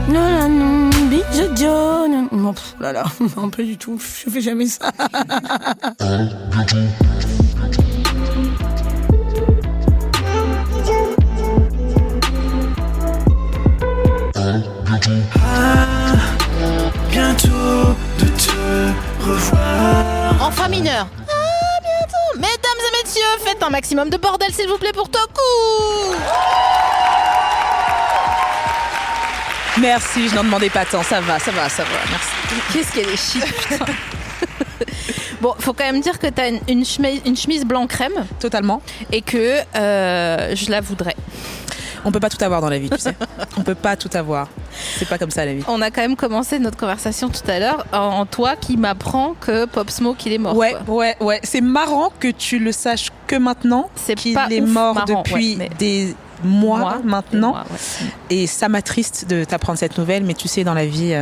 Non, non, non, bisous, John. Non, là, là, non, pas du tout. Je fais jamais ça. Bientôt de te revoir. En fa mineur. Bientôt. Mesdames et messieurs, faites un maximum de bordel s'il vous plaît pour Toku. Merci, je n'en demandais pas tant. Ça va, merci. Qu'est-ce qu'elle est chic, putain. Bon, faut quand même dire que t'as une chemise blanc crème Totalement. et que je la voudrais. On peut pas tout avoir dans la vie, tu sais. On peut pas tout avoir. C'est pas comme ça la vie. On a quand même commencé notre conversation tout à l'heure en toi qui m'apprend que Pop Smoke il est mort. Ouais, quoi. ouais. C'est marrant que tu le saches que maintenant. C'est qu'il pas est ouf mort marrant, depuis ouais, mais des mois maintenant. Des mois, ouais. Et ça m'attriste de t'apprendre cette nouvelle, mais tu sais, dans la vie,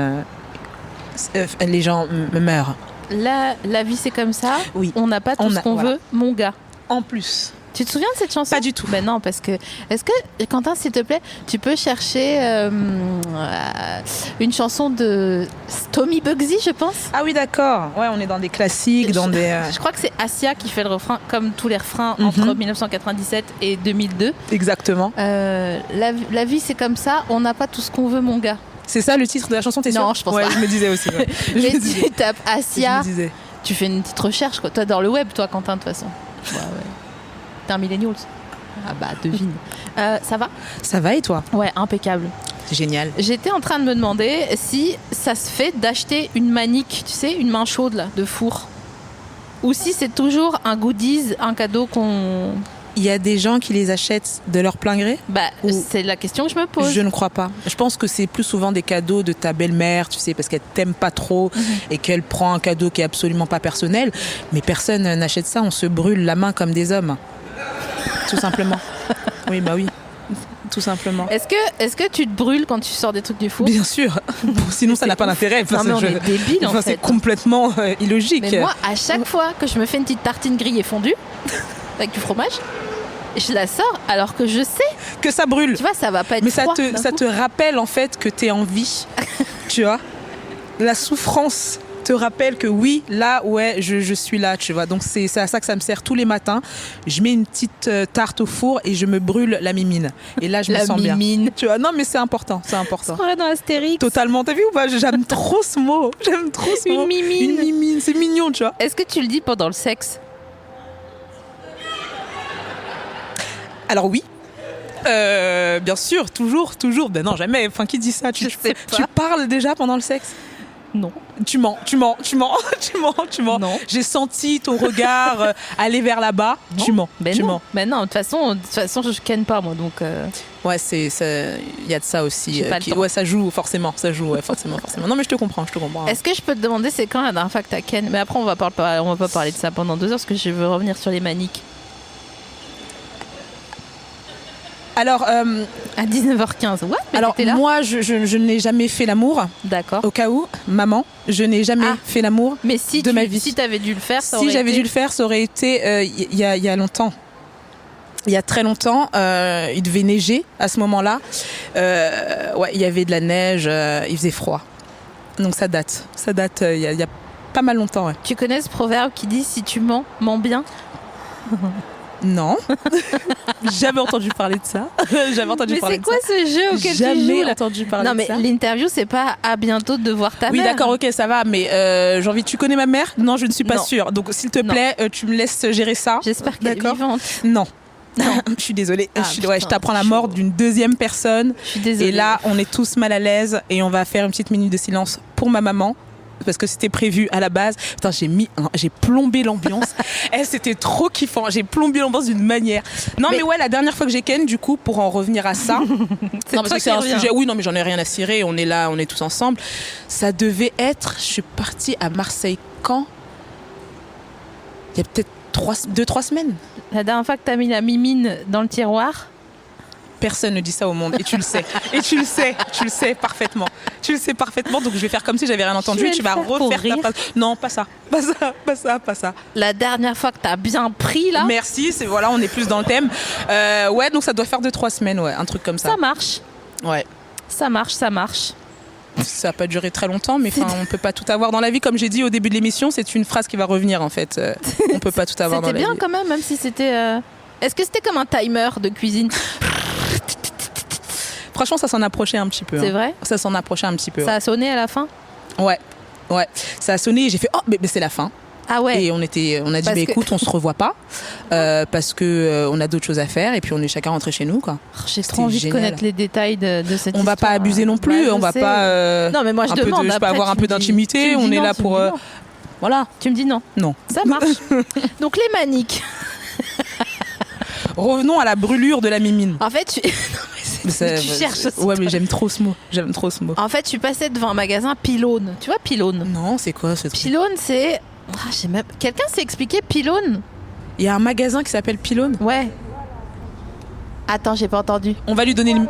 les gens meurent. La vie c'est comme ça. Oui. On n'a pas tout ce qu'on voilà. veut, mon gars. En plus. Tu te souviens de cette chanson ? Pas du tout. Ben non, parce que... Est-ce que, Quentin, s'il te plaît, tu peux chercher une chanson de Tommy Bugsy, je pense ? Ah oui, d'accord. Ouais, on est dans des classiques, dans des... Je crois que c'est Asia qui fait le refrain, comme tous les refrains, entre 1997 et 2002. Exactement. La vie, c'est comme ça, on n'a pas tout ce qu'on veut, mon gars. C'est ça le titre de la chanson, t'es sûr ? Non, je pense ouais, pas. Je me disais aussi. Ouais. Mais tu tapes Asia, Je me disais. tu fais une petite recherche, quoi. Toi, dans le web, toi, Quentin, de toute façon. Ouais. T'es un millennial. Ah bah, devine. Ça va ? Ça va et toi ? Ouais, impeccable. C'est génial. J'étais en train de me demander si ça se fait d'acheter une manique, tu sais, une main chaude là, de four. Ou si c'est toujours un goodies, un cadeau qu'on... Il y a des gens qui les achètent de leur plein gré ? Bah, Ou- c'est la question que je me pose. Je ne crois pas. Je pense que c'est plus souvent des cadeaux de ta belle-mère, tu sais, parce qu'elle t'aime pas trop et qu'elle prend un cadeau qui est absolument pas personnel. Mais personne n'achète ça. On se brûle la main comme des hommes. Tout simplement. Oui, bah oui. Tout simplement. Est-ce que tu te brûles quand tu sors des trucs du four ? Bien sûr. Bon, sinon, ça n'a pas d'intérêt. Non, mais on est débiles, en fait. C'est complètement illogique. Mais moi, à chaque fois que je me fais une petite tartine grillée fondue, avec du fromage, je la sors alors que je sais, Que ça brûle. tu vois, ça va pas être Mais ça froid d'un ça coup. te rappelle en fait que tu es en vie. Tu vois ? La souffrance te rappelle que oui, là, ouais, je suis là, tu vois. Donc c'est à ça que ça me sert tous les matins. Je mets une petite tarte au four et je me brûle la mimine. Et là, je me La sens bien. mimine. Tu vois, non, mais c'est important, c'est important. On va dans Astérix. Totalement, t'as vu ou pas ? J'aime trop ce mot. J'aime trop ce mot. Une mimine. Une mimine, c'est mignon, tu vois. Est-ce que tu le dis pendant le sexe ? Alors oui. Bien sûr, toujours. Ben non, jamais. Enfin, qui dit ça ? Je sais pas. Tu parles déjà pendant le sexe ? Non. Tu mens. Non. J'ai senti ton regard aller vers là-bas. Non. Tu mens. Ben tu non. mens. Ben non, de toute façon, je ken pas moi, donc. Ouais, il y a de ça aussi. J'ai pas le temps. Ouais, ça joue forcément. Forcément. Non, mais je te comprends. Est-ce que je peux te demander c'est quand la dernière fois que t'as ken ? Mais après on va pas parler de ça pendant 2 heures parce que je veux revenir sur les maniques. Alors, À 19h15. Ouais. Mais alors t'étais là. moi, je n'ai jamais fait l'amour. D'accord. Au cas où, maman, je n'ai jamais fait l'amour. Mais si de ma vie. si t'avais dû le faire, ça Si aurait j'avais été... dû le faire, ça aurait été il y a longtemps. Il y a très longtemps, il devait neiger à ce moment-là. Ouais, il y avait de la neige, il faisait froid. Donc ça date. Il y a pas mal longtemps. Ouais. Tu connais ce proverbe qui dit si tu mens bien. Non, jamais entendu parler de ça. Jamais entendu Mais parler c'est de quoi ça. ce jeu auquel tu joues Jamais là ? entendu parler Non de mais ça. l'interview c'est pas à bientôt de voir ta Oui, mère. d'accord, ok, ça va, mais j'ai envie. Tu connais ma mère ? Non, je ne suis pas Non. sûre. Donc, s'il te Non. plaît, tu me laisses gérer ça. J'espère qu'elle est D'accord. vivante. Non. Je suis désolée. Ah, je putain, t'apprends la chaud. mort d'une deuxième personne. Je suis désolée. Et là, on est tous mal à l'aise et on va faire une petite minute de silence pour ma maman. Parce que c'était prévu à la base. Putain, j'ai plombé l'ambiance. C'était trop kiffant. J'ai plombé l'ambiance d'une manière. Non, mais ouais, la dernière fois que j'ai ken, du coup, pour en revenir à ça. Non, parce que c'est un sujet. Oui, non, mais j'en ai rien à cirer. On est là, on est tous ensemble. Ça devait être. Je suis partie à Marseille quand ? Il y a peut-être 2-3 semaines. La dernière fois que t'as mis la mimine dans le tiroir. Personne ne dit ça au monde et tu le sais. Et tu le sais parfaitement. Tu le sais parfaitement, donc je vais faire comme si j'avais rien entendu et tu vas refaire ta phrase. Non, pas ça. La dernière fois que t'as bien pris là. Merci, voilà, on est plus dans le thème. Ouais, donc ça doit faire 2-3 semaines, ouais, un truc comme ça. Ça marche. Ouais. Ça marche. Ça a pas duré très longtemps, mais on peut pas tout avoir dans la vie. Comme j'ai dit au début de l'émission, c'est une phrase qui va revenir en fait. On peut pas tout avoir dans la vie. C'était bien quand même si c'était... Est-ce que c'était comme un timer de cuisine? Franchement, ça s'en approchait un petit peu. C'est vrai? Ça s'en approchait un petit peu. Ça a sonné à la fin? Ouais. Ça a sonné et j'ai fait, oh, mais c'est la fin. Ah ouais. Et on a dit, écoute, on se revoit pas parce que on a d'autres choses à faire et puis on est chacun rentré chez nous, quoi. J'ai trop envie de connaître les détails de cette histoire. On va pas abuser non plus, on va pas. Non, mais moi je demande. Je peux avoir un peu d'intimité. On est là pour. Voilà. Tu me dis non. Non. Ça marche. Donc les maniques. Revenons à la brûlure de la mimine. En fait, tu cherches. Ouais, mais j'aime trop ce mot. En fait, je suis passée devant un magasin Pylône. Tu vois Pylône? Non, c'est quoi ce truc? Pylône, c'est. Quelqu'un s'est expliqué Pylône? Il y a un magasin qui s'appelle Pylône? Ouais. Attends, j'ai pas entendu. On va lui donner le.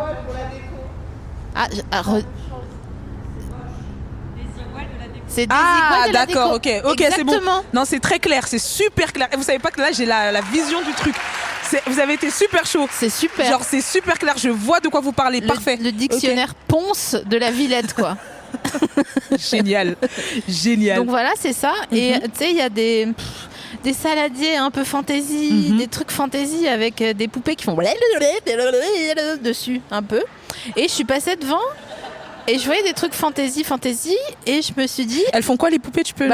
C'est des iguales de la déco. D'accord, ok, c'est bon. Exactement. Non, c'est très clair, c'est super clair. Et vous savez pas que là, j'ai la vision du truc. Vous avez été super chaud. C'est super. Genre, c'est super clair, je vois de quoi vous parlez. Parfait. Le dictionnaire Ponce de la Villette, quoi. Génial. Donc voilà, c'est ça. Et tu sais, il y a des saladiers un peu fantaisie, des trucs fantaisie avec des poupées qui font dessus, un peu. Et je suis passée devant. Et je voyais des trucs fantaisie, et je me suis dit... Elles font quoi les poupées? Tu peux... Tu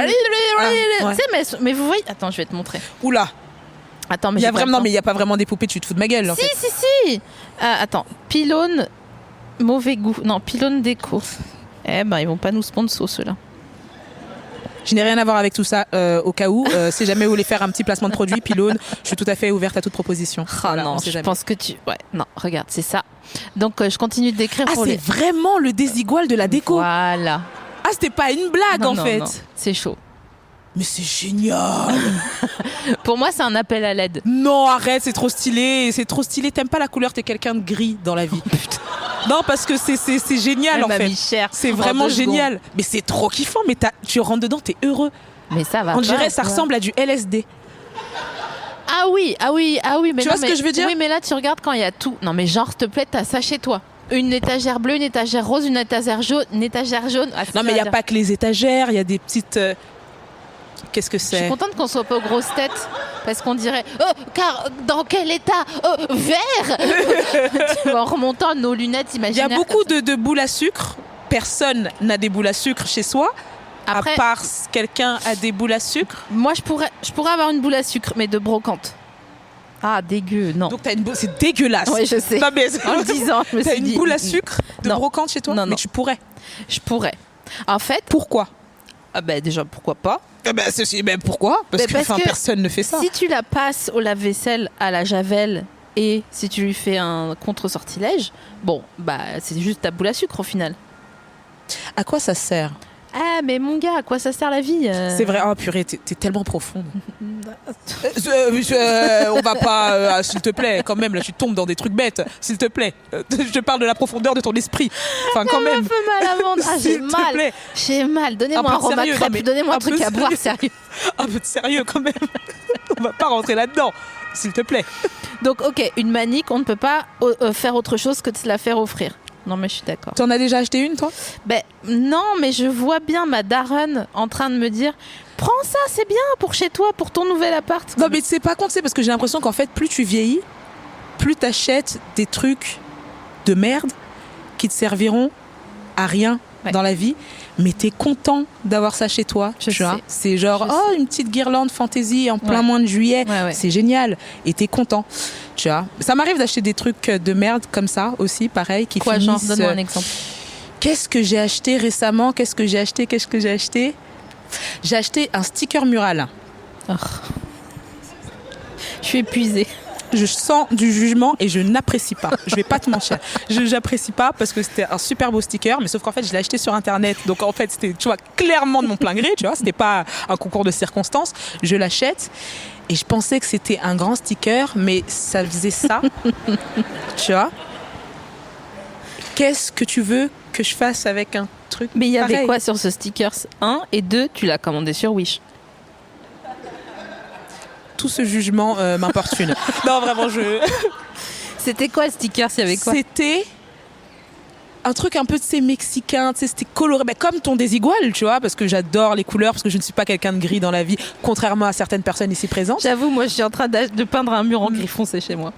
sais, mais vous voyez... Attends, je vais te montrer. Oula. Attends, mais non, mais il n'y a pas vraiment des poupées, tu te fous de ma gueule. Si. Attends, Pylône, mauvais goût. Non, Pylône déco. Eh ben, ils vont pas nous sponsor, ceux-là. Je n'ai rien à voir avec tout ça, au cas où. Si jamais vous voulez faire un petit placement de produit, Pylône, je suis tout à fait ouverte à toute proposition. Voilà, non, je pense que tu... Ouais, non, regarde, c'est ça. Donc, je continue de décrire pour c'est vraiment le désigual de la déco. Voilà. Ah, c'était pas une blague, en fait. Non, c'est chaud. Mais c'est génial. Pour moi, c'est un appel à l'aide. Non, arrête, c'est trop stylé. T'aimes pas la couleur, t'es quelqu'un de gris dans la vie. Non, parce que c'est génial, en fait. C'est vraiment génial. Mais c'est trop kiffant. Mais tu rentres dedans, t'es heureux. Mais ça va. On dirait, ça ressemble à du LSD. Ah oui. Mais tu vois ce que je veux dire? Oui, mais là, tu regardes quand il y a tout. Non, mais genre, s'il te plaît, t'as ça chez toi. Une étagère bleue, une étagère rose, une étagère jaune. Non, mais il n'y a pas que les étagères. Il y a des petites... Qu'est-ce que c'est? Je suis contente qu'on soit pas aux grosses têtes. Parce qu'on dirait... car dans quel état? Vert. En remontant nos lunettes imaginaires. Il y a beaucoup de boules à sucre. Personne n'a des boules à sucre chez soi. Après, à part quelqu'un a des boules à sucre. Moi, je pourrais avoir une boule à sucre, mais de brocante. Ah, dégueu, non. Donc, c'est dégueulasse. Oui, je sais. Non, mais en le disant, je me suis dit... T'as une boule à sucre de brocante chez toi? Non. Mais tu pourrais. Je pourrais. En fait... Pourquoi? Ah ben déjà, pourquoi pas? Pourquoi? Parce que personne ne fait ça. Si tu la passes au lave-vaisselle à la javel et si tu lui fais un contre-sortilège, bon, bah c'est juste ta boule à sucre au final. À quoi ça sert? Ah, mais mon gars, à quoi ça sert la vie? C'est vrai, oh purée, t'es tellement profonde. On va pas, s'il te plaît, quand même, là tu tombes dans des trucs bêtes, s'il te plaît. Je te parle de la profondeur de ton esprit. Enfin, quand même. Un peu mal à vendre. Ah, j'ai mal. Donnez-moi un Roma crêpe, donnez-moi un truc à boire, sérieux. Un peu de sérieux, quand même. On va pas rentrer là-dedans, s'il te plaît. Donc, ok, une manique, on ne peut pas faire autre chose que de se la faire offrir. Non, mais je suis d'accord. T'en as déjà acheté une, toi? Ben non, mais je vois bien ma daronne en train de me dire prends ça, c'est bien pour chez toi, pour ton nouvel appart. Non, mais c'est pas con, c'est parce que j'ai l'impression qu'en fait, plus tu vieillis, plus t'achètes des trucs de merde qui te serviront à rien dans la vie, mais t'es content d'avoir ça chez toi. Tu vois, c'est genre une petite guirlande fantaisie en plein mois de juillet, c'est génial, et t'es content. Tu vois, ça m'arrive d'acheter des trucs de merde comme ça aussi, pareil, qui finissent. Genre, donne-moi un exemple. Qu'est-ce que j'ai acheté récemment? Qu'est-ce que j'ai acheté? J'ai acheté un sticker mural. Oh. Je suis épuisée. Je sens du jugement et je n'apprécie pas. Je vais pas te mentir. J'apprécie pas parce que c'était un super beau sticker, mais sauf qu'en fait, je l'ai acheté sur Internet. Donc en fait, c'était, tu vois, clairement de mon plein gré, tu vois. C'était pas un concours de circonstances. Je l'achète et je pensais que c'était un grand sticker, mais ça faisait ça. Tu vois. Qu'est-ce que tu veux que je fasse avec un truc Mais il y avait pareil? quoi sur ce sticker? 1 et 2, tu l'as commandé sur Wish. Tout ce jugement m'importune. Non, vraiment, C'était quoi le sticker? Il y avait quoi? C'était un truc un peu, tu sais, mexicain, tu sais, c'était coloré, comme ton désigual, tu vois, parce que j'adore les couleurs, parce que je ne suis pas quelqu'un de gris dans la vie, contrairement à certaines personnes ici présentes. J'avoue, moi, je suis en train de peindre un mur en gris foncé chez moi.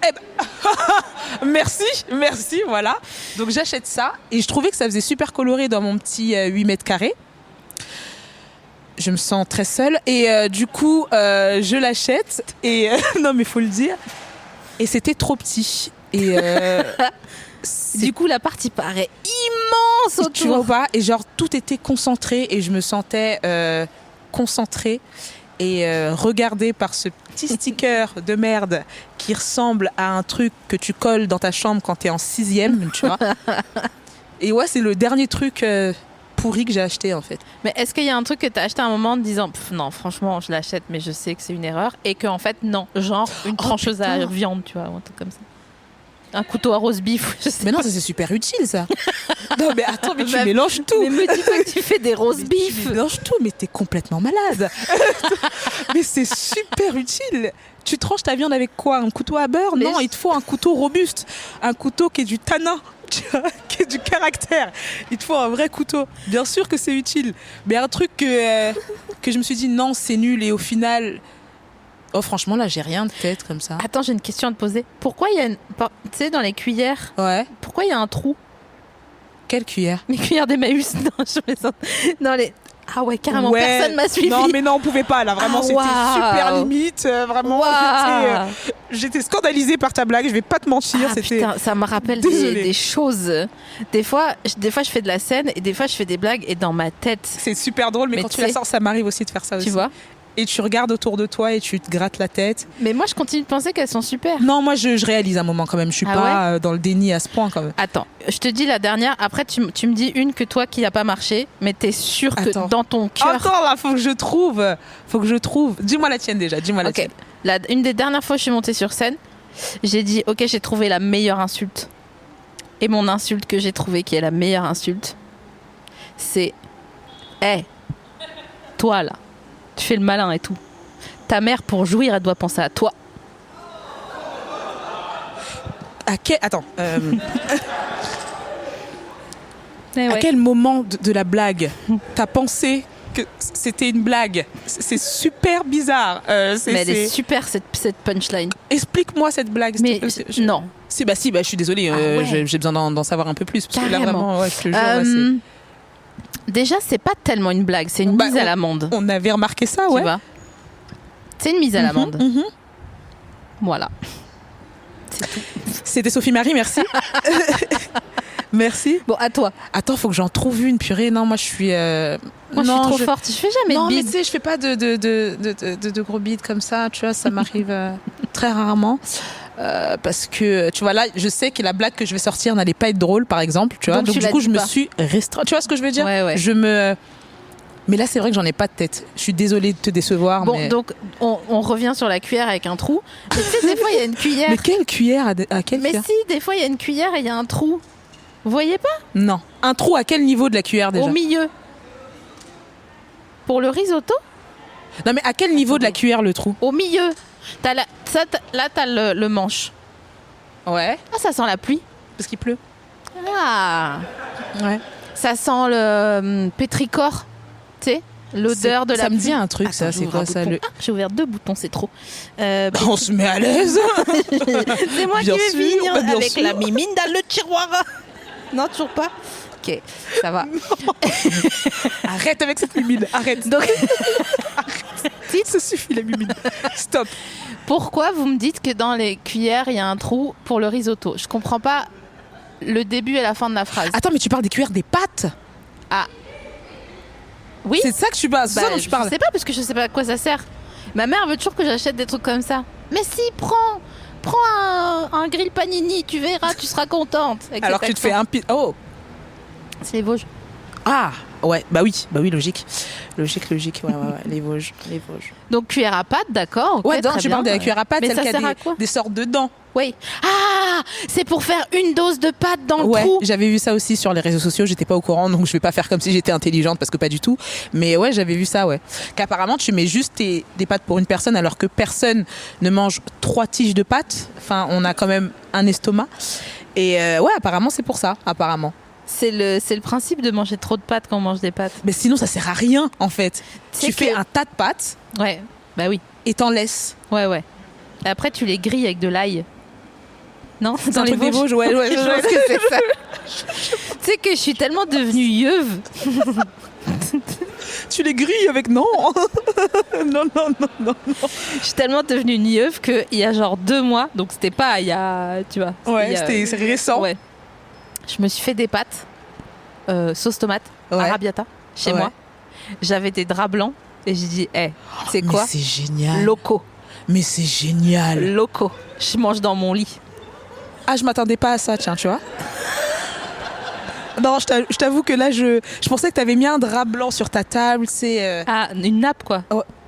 Merci, voilà. Donc j'achète ça et je trouvais que ça faisait super coloré dans mon petit 8 mètres carrés. Je me sens très seule et du coup, je l'achète et non mais faut le dire. Et c'était trop petit et Du coup, l'appart, il paraît immense autour. tu vois pas, et genre tout était concentré et je me sentais concentrée et regardée par ce petit sticker de merde qui ressemble à un truc que tu colles dans ta chambre quand t'es en 6e, tu vois. Et ouais, c'est le dernier truc pourri que j'ai acheté en fait. Mais est-ce qu'il y a un truc que tu as acheté à un moment en te disant non, franchement, je l'achète, mais je sais que c'est une erreur, et qu'en fait, non, genre une trancheuse à viande, tu vois, ou un truc comme ça. Un couteau à roast beef, je sais Mais non, pas. ça c'est super utile ça. Non mais attends, mais tu Meuf, mélanges tout. Mais me dis pas que tu fais des roast Tu beef. mélanges tout, mais t'es complètement malade. Mais c'est super utile. Tu tranches ta viande avec quoi? Un couteau à beurre? Mais Non, il te faut un couteau robuste. Un couteau qui est du tanin, tu vois, qui est du caractère. Il te faut un vrai couteau. Bien sûr que c'est utile. Mais un truc que je me suis dit, non, c'est nul. Et au final, oh franchement, là, j'ai rien de tête comme ça. Attends, j'ai une question à te poser. Pourquoi il y a tu sais, dans les cuillères, Ouais. pourquoi il y a un trou? Quelle cuillère? Les cuillères d'Emmaüs, non, je plaisante. Non, les... Ah ouais, carrément, Ouais. personne m'a suivi. Non, mais non, on pouvait pas. Là, vraiment, Ah, c'était waouh. super limite. Vraiment, Waouh. j'étais scandalisée par ta blague. Je vais pas te mentir. Ah, C'était. putain, ça me rappelle Désolée. des choses. Des fois, je fais de la scène et des fois, je fais des blagues et dans ma tête, C'est super drôle, mais Mais quand tu tu la sais- sors, ça m'arrive aussi de faire ça aussi. tu vois. Et tu regardes autour de toi et tu te grattes la tête. Mais moi, je continue de penser qu'elles sont super. Non, moi, je réalise un moment quand même. Je suis Ah pas dans le déni à ce point quand même. Attends, je te dis la dernière. Après, tu me dis une que toi qui n'a pas marché, mais t'es sûr que Attends. dans ton cœur. Attends, là, faut que je trouve. Dis-moi la tienne déjà. Dis-moi la Ok. tienne. Une des dernières fois, je suis montée sur scène. J'ai dit, ok, j'ai trouvé la meilleure insulte. Et mon insulte que j'ai trouvée, qui est la meilleure insulte, c'est, hé, toi là, tu fais le malin et tout. Ta mère, pour jouir, elle doit penser à toi. Attends. Eh À ouais. quel moment de la blague t'as pensé que c'était une blague? C'est super bizarre. Mais elle est super cette punchline. Explique-moi cette blague. s'il Mais te plaît. non. Si, je suis désolée. Ah ouais. J'ai besoin d'en savoir un peu plus. Parce que là, Carrément. vraiment, ouais, je te jure, là, c'est- Déjà, c'est pas tellement une blague, c'est une Bah, mise à l'amende. on avait remarqué ça, Tu ouais. vois. C'est une mise à l'amende. Mhm. Voilà. C'était Sophie Marie, merci. Merci. Bon, à toi. Attends, faut que j'en trouve une, purée. Non, moi je suis. Moi, je suis non, trop forte. Je fais jamais Non, de mais bide. tu sais, je fais pas de gros beats comme ça. Tu vois, ça m'arrive très rarement. Parce que, tu vois, là, je sais que la blague que je vais sortir n'allait pas être drôle, par exemple. Tu vois, Donc, donc tu du la coup, dis je me pas. suis restreint. Tu vois ce que je veux dire? Ouais. Mais là, c'est vrai que j'en ai pas de tête. Je suis désolée de te décevoir. Bon, mais... donc, on revient sur la cuillère avec un trou. Mais tu sais, des fois, il y a une cuillère. Mais quelle cuillère à quelle Mais cuillère? si, des fois, il y a une cuillère et il y a un trou. Vous voyez pas? Non. Un trou à quel niveau de la cuillère déjà? Au milieu. Pour le risotto, Non, mais à quel niveau de la cuillère le trou? au milieu. Là, t'as le manche. Ouais. Ah, ça sent la pluie. Parce qu'il pleut. Ah, Ouais. ça sent le pétrichor. Tu sais, l'odeur de la Ça me pluie. dit un truc, ça. Attends, C'est j'ouvre quoi un ça? bouton. Ah, j'ai ouvert 2 boutons, c'est trop. On se met à l'aise. C'est moi Bien qui vais sûr, finir bah, bien avec sûr. la mimine dans le tiroir. Non, toujours pas. Ok, ça va. Arrête avec cette mimine. Arrête. Donc, Ça suffit la mimine. Stop. pourquoi vous me dites que dans les cuillères, il y a un trou pour le risotto? Je comprends pas le début et la fin de la phrase. Attends, mais tu parles des cuillères des pâtes? Oui, C'est ça que tu parles. C'est ça dont tu je parles. sais pas parce que je sais pas à quoi ça sert. Ma mère veut toujours que j'achète des trucs comme ça. Mais si, prends un grill panini, tu verras, tu seras contente. Avec Alors cet que tu te fais accent. un Oh. C'est les Vosges. Ah. Ouais. Bah oui, logique. Logique. Ouais. Les Vosges. Donc cuillère à pâte, d'accord. ok, Ouais, non, très tu bien. parles de la cuillère à pâte, Mais celle ça qui a sert à quoi? des sortes de dents. Oui. Ah, c'est pour faire une dose de pâte dans le Ouais, trou. j'avais vu ça aussi sur les réseaux sociaux, j'étais pas au courant, donc je vais pas faire comme si j'étais intelligente parce que pas du tout. Mais ouais, j'avais vu ça, ouais. Qu'apparemment tu mets juste des pâtes pour une personne alors que personne ne mange 3 tiges de pâtes. Enfin, on a quand même un estomac. Et ouais, apparemment c'est pour ça, apparemment. C'est le principe de manger trop de pâtes quand on mange des pâtes. Mais sinon, ça sert à rien, en fait. C'est Tu fais que- un tas de pâtes Ouais, bah oui. et t'en laisses. Ouais. Après, tu les grilles avec de l'ail. Non, C'est un truc des Vosges, ouais. Je pense que c'est ça. Tu sais que je suis tellement devenue yeuve. Tu les grilles avec... Non. Non. Je suis tellement devenue une yeuve qu'il y a genre 2 mois, donc c'était pas il y a, tu vois. Ouais, il y a- c'est récent. Ouais. Je me suis fait des pâtes, sauce tomate, Ouais. arrabbiata, chez Ouais. moi. J'avais des draps blancs et j'ai dit, c'est Mais quoi c'est génial. Locaux. Mais c'est génial. Locaux. Je mange dans mon lit. Ah, je m'attendais pas à ça, tiens, tu vois. Non, je t'avoue que là, je pensais que t'avais mis un drap blanc sur ta table, c'est... Ah, une nappe quoi.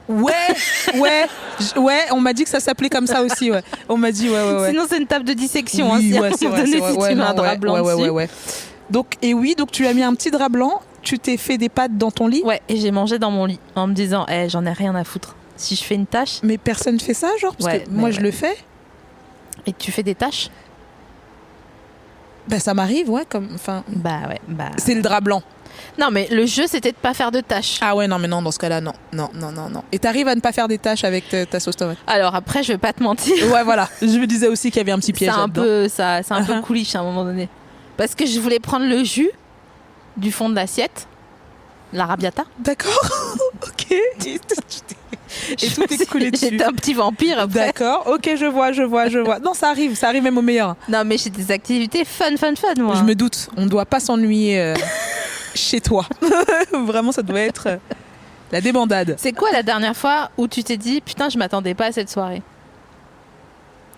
Ouais, on m'a dit que ça s'appelait comme ça aussi, ouais. On m'a dit, ouais. Sinon, c'est une table de dissection. Oui, hein, ouais, si à un moment donné, si tu mets un drap blanc dessus. ouais. Donc tu as mis un petit drap blanc, tu t'es fait des pâtes dans ton lit. Ouais, et j'ai mangé dans mon lit en me disant, j'en ai rien à foutre. Si je fais une tâche Mais personne fait ça, genre, parce Ouais, que mais moi je ouais. le fais. et que tu fais des tâches, Ben ça m'arrive, ouais, enfin. bah. C'est le drap blanc. Non, mais le jeu, c'était de pas faire de tâches. Ah ouais, non, mais non, dans ce cas-là, non. Et t'arrives à ne pas faire des tâches avec ta sauce tomate. Alors après, je vais pas te mentir. Ouais, voilà. Je me disais aussi qu'il y avait un petit piège C'est un là-dedans. peu, c'est un peu Uh-huh. couliche à un moment donné. Parce que je voulais prendre le jus du fond de l'assiette, l'arrabbiata. D'accord. Ok. Et tout est coulé dessus. J'étais un petit vampire après. D'accord. Ok, je vois. Non, ça arrive même au meilleur. Non, mais j'ai des activités fun, moi. Je me doute. On ne doit pas s'ennuyer chez toi. Vraiment, ça doit être la débandade. C'est quoi la dernière fois où tu t'es dit, putain, je m'attendais pas à cette soirée?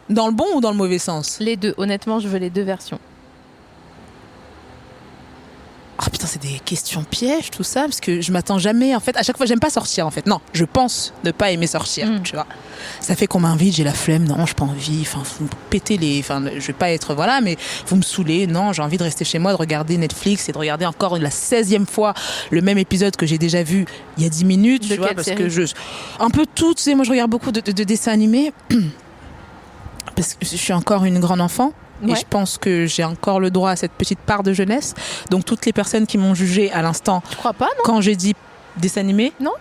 Dans le bon ou dans le mauvais sens? Les deux, honnêtement, je veux les deux versions. Ah putain, c'est des questions pièges, tout ça, parce que je m'attends jamais. En fait, à chaque fois, j'aime pas sortir. En fait, non, je pense ne pas aimer sortir. Tu vois, ça fait qu'on m'invite, j'ai la flemme. Non, j'ai pas envie. Enfin, vous me pétez les. Enfin, je vais pas être voilà, mais vous me saoulez. Non, j'ai envie de rester chez moi, de regarder Netflix et de regarder encore la 16e fois le même épisode que j'ai déjà vu il y a 10 minutes. De Tu vois, quelle parce série? que un peu tout. Tu sais, moi, je regarde beaucoup de dessins animés parce que je suis encore une grande enfant. Et Ouais. je pense que j'ai encore le droit à cette petite part de jeunesse. Donc toutes les personnes qui m'ont jugée à l'instant, Tu crois pas, non? quand j'ai dit dessin animé, Non.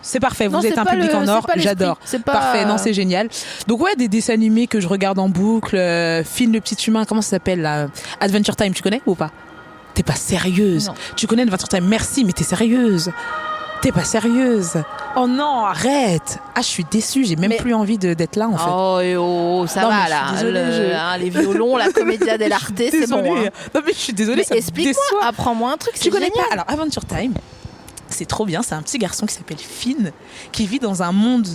C'est parfait, Non, vous êtes c'est un pas public le- en c'est or, pas l'esprit. j'adore. C'est pas- Parfait, non, c'est génial. Donc ouais, des dessins animés que je regarde en boucle, Finn le petit humain, comment ça s'appelle là, Adventure Time, tu connais ou pas? T'es pas sérieuse. Non. Tu connais Adventure Time, merci, mais t'es sérieuse. T'es pas sérieuse. Oh non, arrête. Ah, je suis déçue, j'ai même Mais- plus envie d'être là en fait. Ça Non, mais va je là. suis désolée, Les violons, la commedia dell'arte, c'est bon. Désolée. hein. Non mais je suis désolée, Mais ça me explique-moi, déçoit. apprends-moi un truc. Tu c'est connais génial. pas? Alors, Adventure Time, c'est trop bien. C'est un petit garçon qui s'appelle Finn, qui vit dans un monde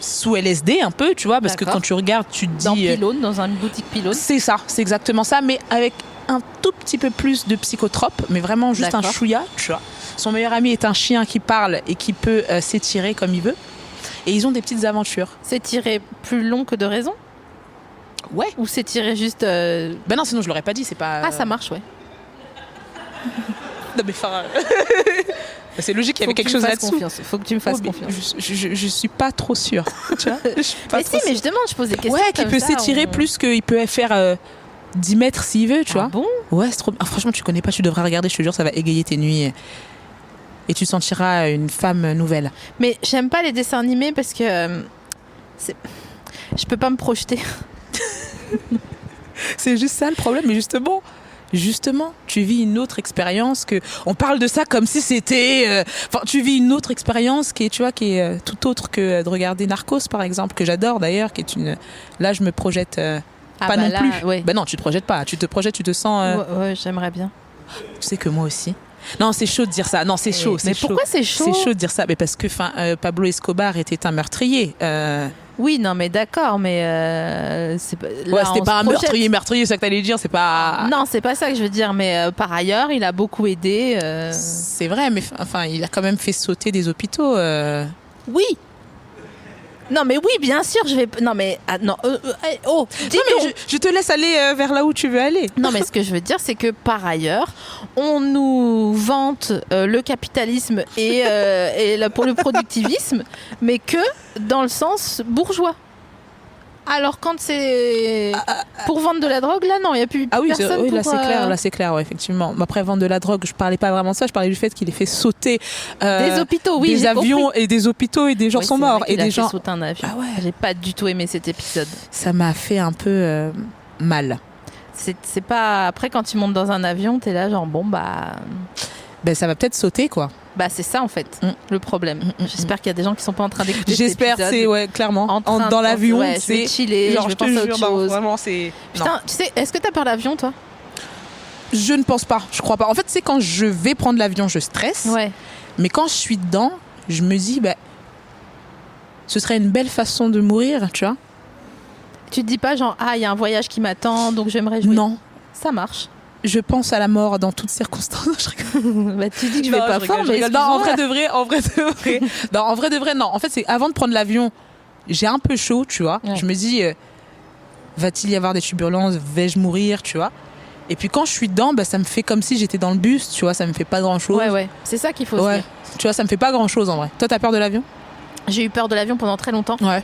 sous LSD un peu, tu vois, parce que D'accord. quand tu regardes, tu te Dans dis... Pylône, dans une boutique Pylône. c'est ça, c'est exactement ça, mais avec un tout petit peu plus de psychotrope, mais vraiment juste un D'accord. chouïa, tu vois. Son meilleur ami est un chien qui parle et qui peut s'étirer comme il veut. Et ils ont des petites aventures. C'est tiré plus long que de raison? Ouais. Ou c'est tiré juste. Ben non, sinon je l'aurais pas dit, c'est pas... Ah, ça marche, ouais. Non mais enfin... c'est logique, il y avait Faut que quelque tu me chose fasses là-dessous. confiance. Faut que tu me fasses Oh, mais confiance. je suis pas trop sûre. Tu vois, je suis pas Mais trop si, mais je demande, je pose des questions. Ouais, qui comme peut ça, s'étirer on- plus qu'il peut faire 10 mètres s'il veut, tu Ah vois. bon? Ouais, c'est trop. Ah, franchement, tu connais pas, tu devrais regarder, je te jure, ça va égayer tes nuits. Et tu sentiras une femme nouvelle. Mais j'aime pas les dessins animés parce que. Je peux pas me projeter. C'est juste ça le problème, mais justement, tu vis une autre expérience que. On parle de ça comme si c'était. Enfin, tu vis une autre expérience qui est tout autre que de regarder Narcos, par exemple, que j'adore d'ailleurs, qui est une. Là, je me projette. Ah Pas bah non là, plus. ouais. Ben non, tu te projettes pas. Tu te projettes, tu te sens. Ouais, j'aimerais bien. Tu sais que moi aussi. Non, c'est chaud de dire ça. Non, c'est chaud. Mais c'est chaud. pourquoi c'est chaud? C'est chaud de dire ça, mais parce que Pablo Escobar était un meurtrier. Oui, non, mais d'accord, mais c'est pas. Ouais, là, c'était on pas se un projette. meurtrier, c'est ça que t'allais dire, c'est pas. Non, c'est pas ça que je veux dire, mais par ailleurs, il a beaucoup aidé. C'est vrai, mais enfin, il a quand même fait sauter des hôpitaux. Oui. Non, mais oui, bien sûr, je vais. Non, mais non. Oh, dis Non, mais donc. je te laisse aller vers là où tu veux aller. Non, mais ce que je veux dire, c'est que par ailleurs, on nous vante le capitalisme et pour le productivisme, mais que dans le sens bourgeois. Alors quand c'est pour vendre de la drogue, là non, il n'y a plus Ah oui, personne oui, là pour, c'est clair, là c'est clair, ouais, effectivement. Mais après, vendre de la drogue, je parlais pas vraiment de ça, je parlais du fait qu'il ait fait sauter des hôpitaux, oui, des j'ai avions compris. et des hôpitaux et des gens Oui, sont c'est vrai morts et qu'il a des fait gens. sauter un avion. Ah ouais. J'ai pas du tout aimé cet épisode. Ça m'a fait un peu mal. C'est pas après quand tu montes dans un avion, t'es là genre bon bah Ben ça va peut-être sauter quoi. bah c'est ça en fait le problème. Mm. J'espère qu'il y a des gens qui sont pas en train d'écouter. J'espère, cet c'est épisode ouais, clairement. en train Dans de l'avion, penser, ouais, je vais c'est chiller, genre, je vais je te penser à jure, autre non, chose. vraiment c'est. Non. Putain, tu sais, est-ce que t'as peur d'avion toi? Je ne pense pas, je crois pas. En fait, c'est quand je vais prendre l'avion, je stresse. Ouais. Mais quand je suis dedans, je me dis, bah, ce serait une belle façon de mourir, tu vois. Tu te dis pas genre ah il y a un voyage qui m'attend donc j'aimerais jouer. Non, Ça marche. je pense à la mort dans toutes circonstances. Je rigole. Bah tu dis que je vais Non, pas je fort rigole, je mais rigole. Non, en vrai excuse-moi. de vrai, non, en vrai de vrai, non. En fait, c'est avant de prendre l'avion, j'ai un peu chaud, tu vois. Ouais. Je me dis, va-t-il y avoir des turbulences, vais-je mourir, tu vois. Et puis quand je suis dedans, bah, ça me fait comme si j'étais dans le bus, tu vois. Ça me fait pas grand-chose. Ouais, c'est ça qu'il faut se Ouais. dire. Tu vois, ça me fait pas grand-chose en vrai. Toi, t'as peur de l'avion? J'ai eu peur de l'avion pendant très longtemps. Ouais.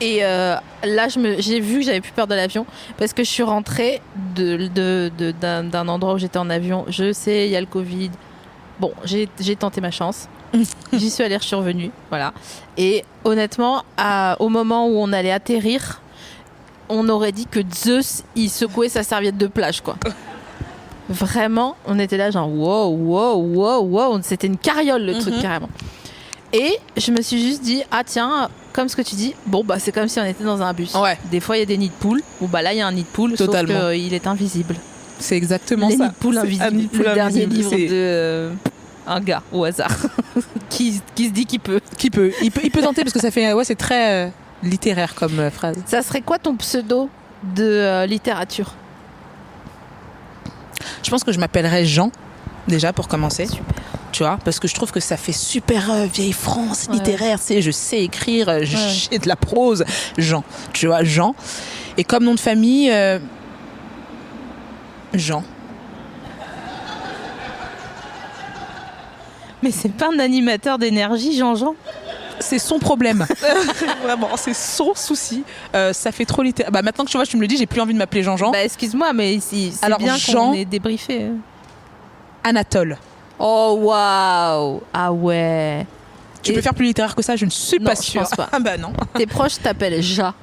Et là, j'ai vu que j'avais plus peur de l'avion parce que je suis rentrée d'un endroit où j'étais en avion. Je sais, il y a le Covid. Bon, j'ai tenté ma chance. J'y suis allée, je suis revenue. Voilà. Et honnêtement, au moment où on allait atterrir, on aurait dit que Zeus, il secouait sa serviette de plage, quoi. Vraiment, on était là genre wow. C'était une carriole, le truc, carrément. Et je me suis juste dit, ah tiens, comme ce que tu dis, bon bah c'est comme si on était dans un bus. Ouais. Des fois il y a des nids de poules, ou bah là il y a un nid de poule, Totalement. sauf qu'il est invisible. C'est exactement Les ça. nids de poules C'est invisibles. un nid de poule Le dernier invisible, livre c'est- de un gars au hasard qui se dit qu'il peut. Qui peut, il peut tenter parce que ça fait, ouais, c'est très littéraire comme phrase. Ça serait quoi ton pseudo de littérature? Je pense que je m'appellerais Jean, déjà pour commencer. Super. Tu vois, parce que je trouve que ça fait super vieille France Ouais. littéraire. C'est, je sais écrire, Ouais. j'ai de la prose. Jean, tu vois, Jean. Et comme nom de famille, Jean. Mais c'est pas un animateur d'énergie, Jean-Jean? C'est son problème. Vraiment, c'est son souci. Ça fait trop littéraire. Bah maintenant que tu me le dis, j'ai plus envie de m'appeler Jean-Jean. Bah excuse-moi, mais c'est Alors, bien Jean- qu'on ait débriefé. Anatole. Oh waouh! Ah ouais. Tu Et- peux faire plus littéraire que ça? Je ne suis Non, pas je sûre. pense pas. Ah bah non. Tes proches t'appellent Ja.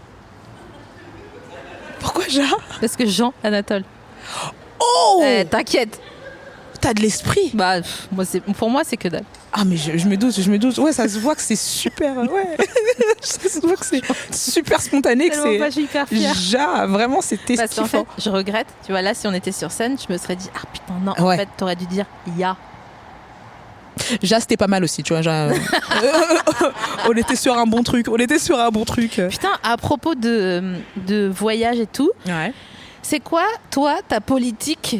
Pourquoi Jean? Parce que Jean Anatole. Oh, T'inquiète. t'as de l'esprit. Bah, pour moi, c'est que dalle. Ah mais je me doute. Ouais, ça se voit que c'est super. Ouais. Ça se voit que c'est super spontané, que Tellement pas, c'est. je suis hyper fière. Ja, vraiment, c'était Parce qu'en kiffant. fait, je regrette. Tu vois, là, si on était sur scène, je me serais dit, ah putain, non, en Ouais. fait, t'aurais dû dire Ya. Ja, c'était pas mal aussi, tu vois. Ja, on était sur un bon truc. Putain, à propos de voyage et tout, Ouais. c'est quoi, toi, ta politique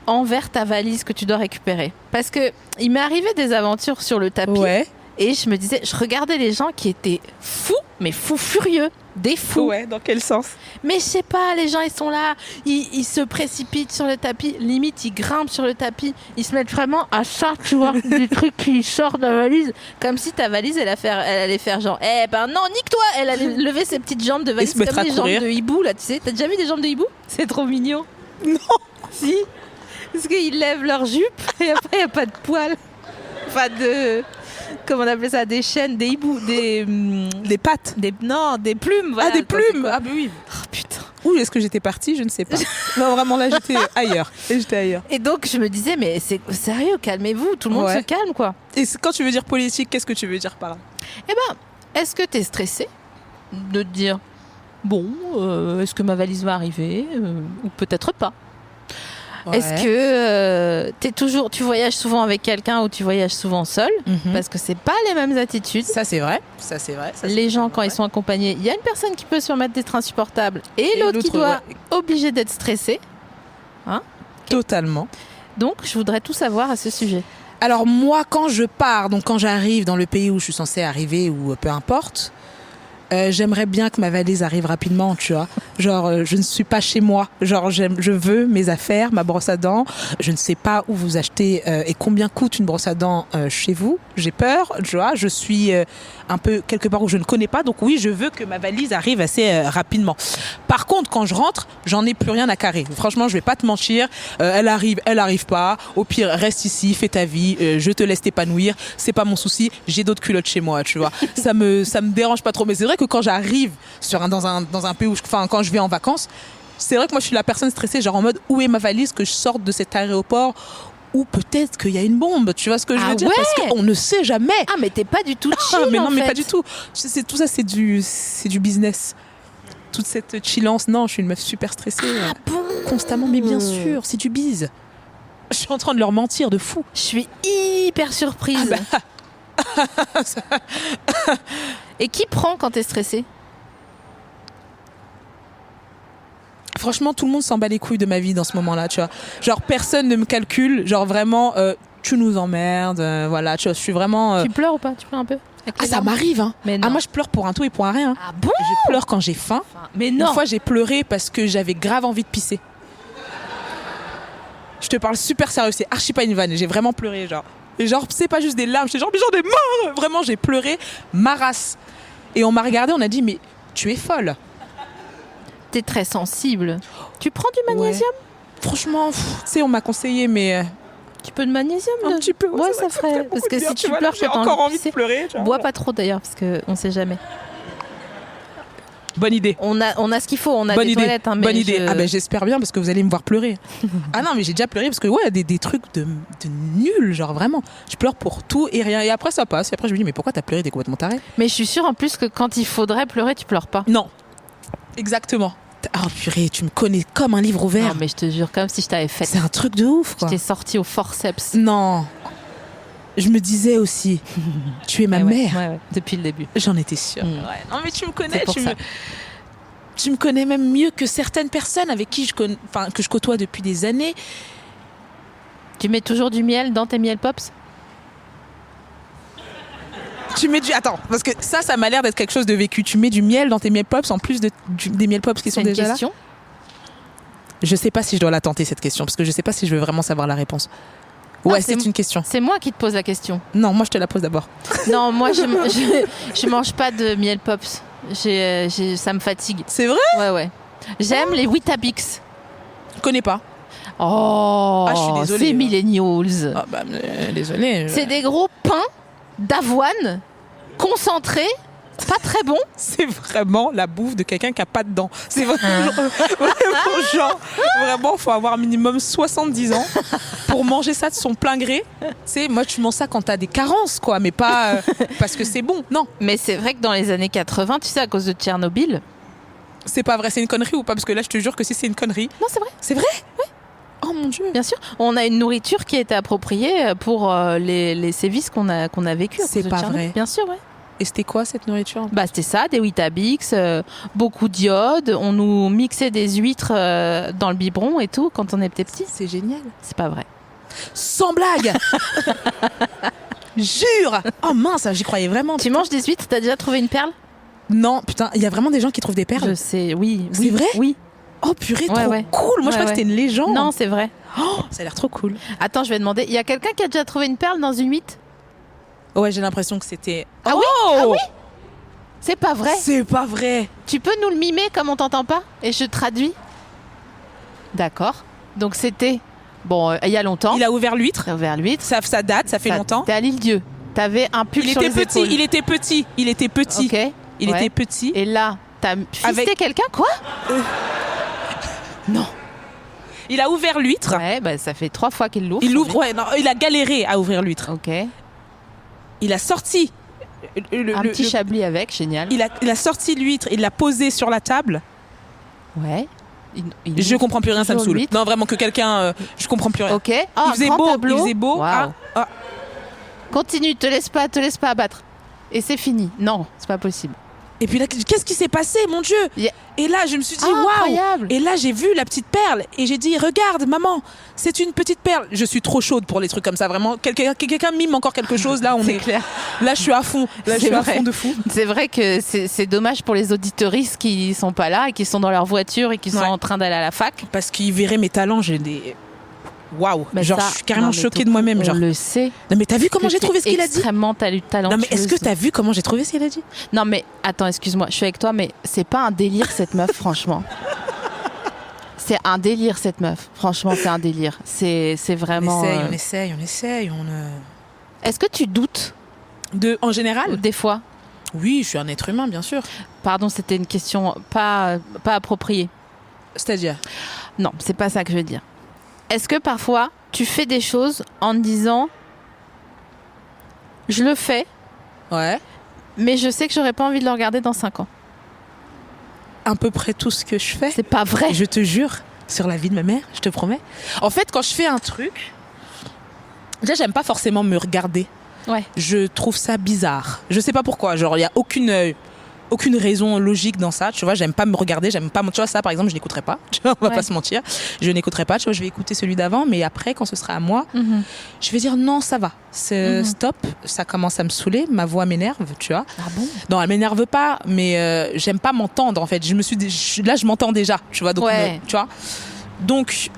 envers ta valise que tu dois récupérer? Parce que il m'est arrivé des aventures sur le tapis. Ouais. Et je me disais, je regardais les gens qui étaient fous, mais fous furieux, des fous. Ouais, dans quel sens? Mais je sais pas, les gens ils sont là, ils se précipitent sur le tapis, limite ils grimpent sur le tapis, ils se mettent vraiment à ça, tu vois, des trucs qui sortent de la valise, comme si ta valise elle allait faire genre, eh ben non, nique-toi, elle allait lever ses petites jambes de valise se mettre comme à des courir. jambes de hibou là, tu sais, t'as déjà vu des jambes de hibou? C'est trop mignon. Non. Si, parce qu'ils lèvent leur jupe et après il y a pas de poils, pas de, comment on appelait ça, des chaînes, des hiboux, des pattes. non, des plumes. Voilà, Ah, des ça, c'est plumes. quoi. Ah bah oui. Oh, putain. Où est-ce que j'étais partie? Je ne sais pas. Non, vraiment là, j'étais ailleurs. Et donc je me disais, mais c'est sérieux, calmez-vous, tout le monde Ouais. se calme quoi. Et quand tu veux dire politique, qu'est-ce que tu veux dire par là? Eh ben, est-ce que t'es stressé de te dire, bon, est-ce que ma valise va arriver ou peut-être pas? Est-ce que tu voyages souvent avec quelqu'un ou tu voyages souvent seul? Mhm. Parce que c'est pas les mêmes attitudes. Ça c'est vrai. Les gens, quand ils sont accompagnés, il y a une personne qui peut se remettre d'être insupportable et l'autre qui doit obligé d'être stressé. Totalement. Donc, je voudrais tout savoir à ce sujet. Alors moi, quand je pars, donc quand j'arrive dans le pays où je suis censée arriver ou peu importe, j'aimerais bien que ma valise arrive rapidement, tu vois. Genre, je ne suis pas chez moi. Genre, je veux mes affaires, ma brosse à dents. Je ne sais pas où vous achetez et combien coûte une brosse à dents chez vous. J'ai peur, tu vois. Je suis un peu quelque part où je ne connais pas. Donc oui, je veux que ma valise arrive assez rapidement. Par contre, quand je rentre, j'en ai plus rien à carrer. Franchement, je vais pas te mentir. Elle arrive pas. Au pire, reste ici, fais ta vie. Je te laisse t'épanouir. C'est pas mon souci. J'ai d'autres culottes chez moi, tu vois. Ça me dérange pas trop. Mais c'est vrai que quand j'arrive dans un pays où quand je vais en vacances, c'est vrai que moi je suis la personne stressée, genre en mode où est ma valise, que je sorte de cet aéroport où peut-être qu'il y a une bombe, tu vois ce que je veux dire, parce qu'on ne sait jamais. Ah, mais t'es pas du tout chill. Mais non, en mais fait. pas du tout. Tout ça, c'est du business. Toute cette chillance, non, je suis une meuf super stressée. Ah bon? Constamment, mais bien sûr, c'est du bise. Je suis en train de leur mentir de fou. Je suis hyper surprise. Et qui prend quand t'es stressée? Franchement, tout le monde s'en bat les couilles de ma vie dans ce moment-là, tu vois. Genre, personne ne me calcule. Genre, vraiment, tu nous emmerdes. Voilà, tu vois, je suis vraiment... Tu pleures ou pas? Tu pleures un peu? Ah, ça m'arrive, hein. Mais non. Ah, moi, je pleure pour un tout et pour un rien. Ah bon? Je pleure quand j'ai faim. Mais non. Une fois, j'ai pleuré parce que j'avais grave envie de pisser. Je te parle super sérieux, c'est archi pas une vanne. J'ai vraiment pleuré, genre. Et genre, c'est pas juste des larmes, j'étais genre, mais j'en ai marre. Vraiment, j'ai pleuré ma race. Et on m'a regardé, on a dit, mais tu es folle. T'es très sensible. Tu prends du magnésium? Ouais. Franchement, tu sais, on m'a conseillé, mais... Tu peux de magnésium? Un petit peu. Ouais, ça ferait. Parce que si tu pleures, j'ai encore envie de pleurer. Bois pas trop d'ailleurs, parce qu'on sait jamais. Bonne idée. On a ce qu'il faut, on a Bonne des idée. toilettes. Hein, mais Bonne idée. Ah ben j'espère bien parce que vous allez me voir pleurer. Ah non mais j'ai déjà pleuré parce que ouais des trucs de nul, genre vraiment. Je pleure pour tout et rien et après ça passe. Et après je me dis mais pourquoi t'as pleuré, t'es complètement taré. Mais je suis sûre en plus que quand il faudrait pleurer, tu pleures pas. Non. Exactement. Oh purée, tu me connais comme un livre ouvert. Non mais je te jure, comme si je t'avais fait. C'est un truc de ouf quoi. Je t'ai sorti au forceps. Non. Je me disais aussi, tu es ma mère. Ouais, depuis le début. J'en étais sûre. Mm. Ouais. Non mais tu me connais, C'est pour ça. Tu me connais même mieux que certaines personnes avec qui que je côtoie depuis des années. Tu mets toujours du miel dans tes miel pops? Tu mets du... Attends, parce que ça m'a l'air d'être quelque chose de vécu. Tu mets du miel dans tes miel pops en plus des miel pops qui sont déjà là? C'est une question. Je sais pas si je dois la tenter cette question, parce que je sais pas si je veux vraiment savoir la réponse. Ouais, Ah, c'est une question. C'est moi qui te pose la question. Non, moi je te la pose d'abord. Non, moi je mange pas de miel pops. Ça me fatigue. C'est vrai? Ouais. J'aime les Weetabix. Je connais pas. Oh, Ah, je suis désolée, c'est hein. millennials. Ah bah, désolé. C'est des gros pains d'avoine concentrés, pas très bons. C'est vraiment la bouffe de quelqu'un qui a pas de dents. C'est vraiment vraiment, faut avoir minimum 70 ans pour manger ça de son plein gré. C'est moi, tu manges ça quand t'as des carences, quoi, mais pas parce que c'est bon. Non, Mais c'est vrai que dans les années 80, tu sais, à cause de Tchernobyl. c'est pas vrai. C'est une connerie ou pas? Parce que là, je te jure que si c'est une connerie, Non, c'est vrai. c'est vrai. Oui. Oh mon dieu. Bien sûr, on a une nourriture qui a été appropriée pour les sévices qu'on a vécu. C'est pas vrai. Bien sûr, ouais. Et c'était quoi cette nourriture? Bah c'était ça, des Weetabix, beaucoup d'iode. On nous mixait des huîtres dans le biberon et tout quand on était petit. C'est génial. C'est pas vrai. Sans blague. Jure. Oh mince, j'y croyais vraiment. Tu manges des huîtres? T'as déjà trouvé une perle? Non, putain, il y a vraiment des gens qui trouvent des perles. Je sais, oui. C'est oui, vrai? Oui. Oh purée, Ouais, trop ouais. cool. Moi, je crois Ouais, que c'était une légende. Non, c'est vrai. Oh, ça a l'air trop cool. Attends, je vais demander. Il y a quelqu'un qui a déjà trouvé une perle dans une huître? Ouais, j'ai l'impression que c'était. Ah oh oui? Ah oui? C'est pas vrai. C'est pas vrai. Tu peux nous le mimer comme on t'entend pas? Et je traduis. D'accord. Donc c'était bon il y a longtemps. Il a ouvert l'huître. T'as ouvert l'huître. Ça date, ça fait longtemps. T'es à l'île-Dieu. T'avais un pull Il sur était les petit, épaules. il était petit, il était petit. Ok. Il Ouais. était petit. Et là, t'as fisté Avec- quelqu'un quoi? Non. Il a ouvert l'huître. Ouais, bah ça fait 3 fois qu'il l'ouvre. Il l'ouvre. Ouais, non, il a galéré à ouvrir l'huître. Ok. Il a sorti. Un petit chablis avec, génial. Il a sorti l'huître, il l'a posé sur la table. Ouais. Je comprends plus rien, ça me toujours saoule. l'huître. Non, vraiment que quelqu'un. Je comprends plus rien. Ok. Ah, Il faisait grand beau. tableau. Il faisait beau. Waouh. Ah, Continue, te laisse pas abattre. Et c'est fini. Non, c'est pas possible. Et puis là, qu'est-ce qui s'est passé, mon Dieu? Yeah. Et là, je me suis dit, Ah, waouh! incroyable. Et là, j'ai vu la petite perle et j'ai dit, regarde, maman, c'est une petite perle. Je suis trop chaude pour les trucs comme ça, vraiment. Quelqu'un mime encore quelque chose, là, C'est clair. Là, je suis à fond. Là, je C'est suis à vrai. fond de fou. C'est vrai que c'est dommage pour les auditeuristes qui sont pas là et qui sont dans leur voiture et qui sont Ouais. en train d'aller à la fac. Parce qu'ils verraient mes talents, j'ai des. Waouh! Mais Genre, ça, je suis carrément non, mais choquée tout- de moi-même. On Genre. le sait. Non, mais t'as vu comment que j'ai trouvé ce t'es qu'il a dit? Extrêmement talentueuse. Non, mais est-ce que t'as vu comment j'ai trouvé ce qu'il a dit? Non, mais attends, excuse-moi, je suis avec toi, mais c'est pas un délire cette meuf, franchement. C'est un délire cette meuf. Franchement, c'est un délire. C'est vraiment. On essaye. Est-ce que tu doutes En général? des fois? Oui, je suis un être humain, bien sûr. Pardon, c'était une question pas appropriée. C'est-à-dire? Non, c'est pas ça que je veux dire. Est-ce que parfois tu fais des choses en te disant je le fais, Ouais. mais je sais que j'aurais pas envie de le regarder dans 5 ans. À peu près tout ce que je fais. C'est pas vrai. Et je te jure, sur la vie de ma mère, je te promets. En fait, quand je fais un truc, déjà, j'aime pas forcément me regarder. Ouais. Je trouve ça bizarre. Je sais pas pourquoi. Genre, il y a aucune raison logique dans ça. Tu vois, j'aime pas me regarder. J'aime pas. Tu vois, ça, par exemple, je n'écouterai pas. Tu vois, on va Ouais. pas se mentir. Je n'écouterai pas. Tu vois, je vais écouter celui d'avant. Mais après, quand ce sera à moi, Mhm. je vais dire non, ça va. Mhm. Stop. Ça commence à me saouler. Ma voix m'énerve. Tu vois. Ah bon? Non, elle m'énerve pas, mais j'aime pas m'entendre en fait. Là, je m'entends déjà, tu vois. Donc, Ouais. tu vois. Donc,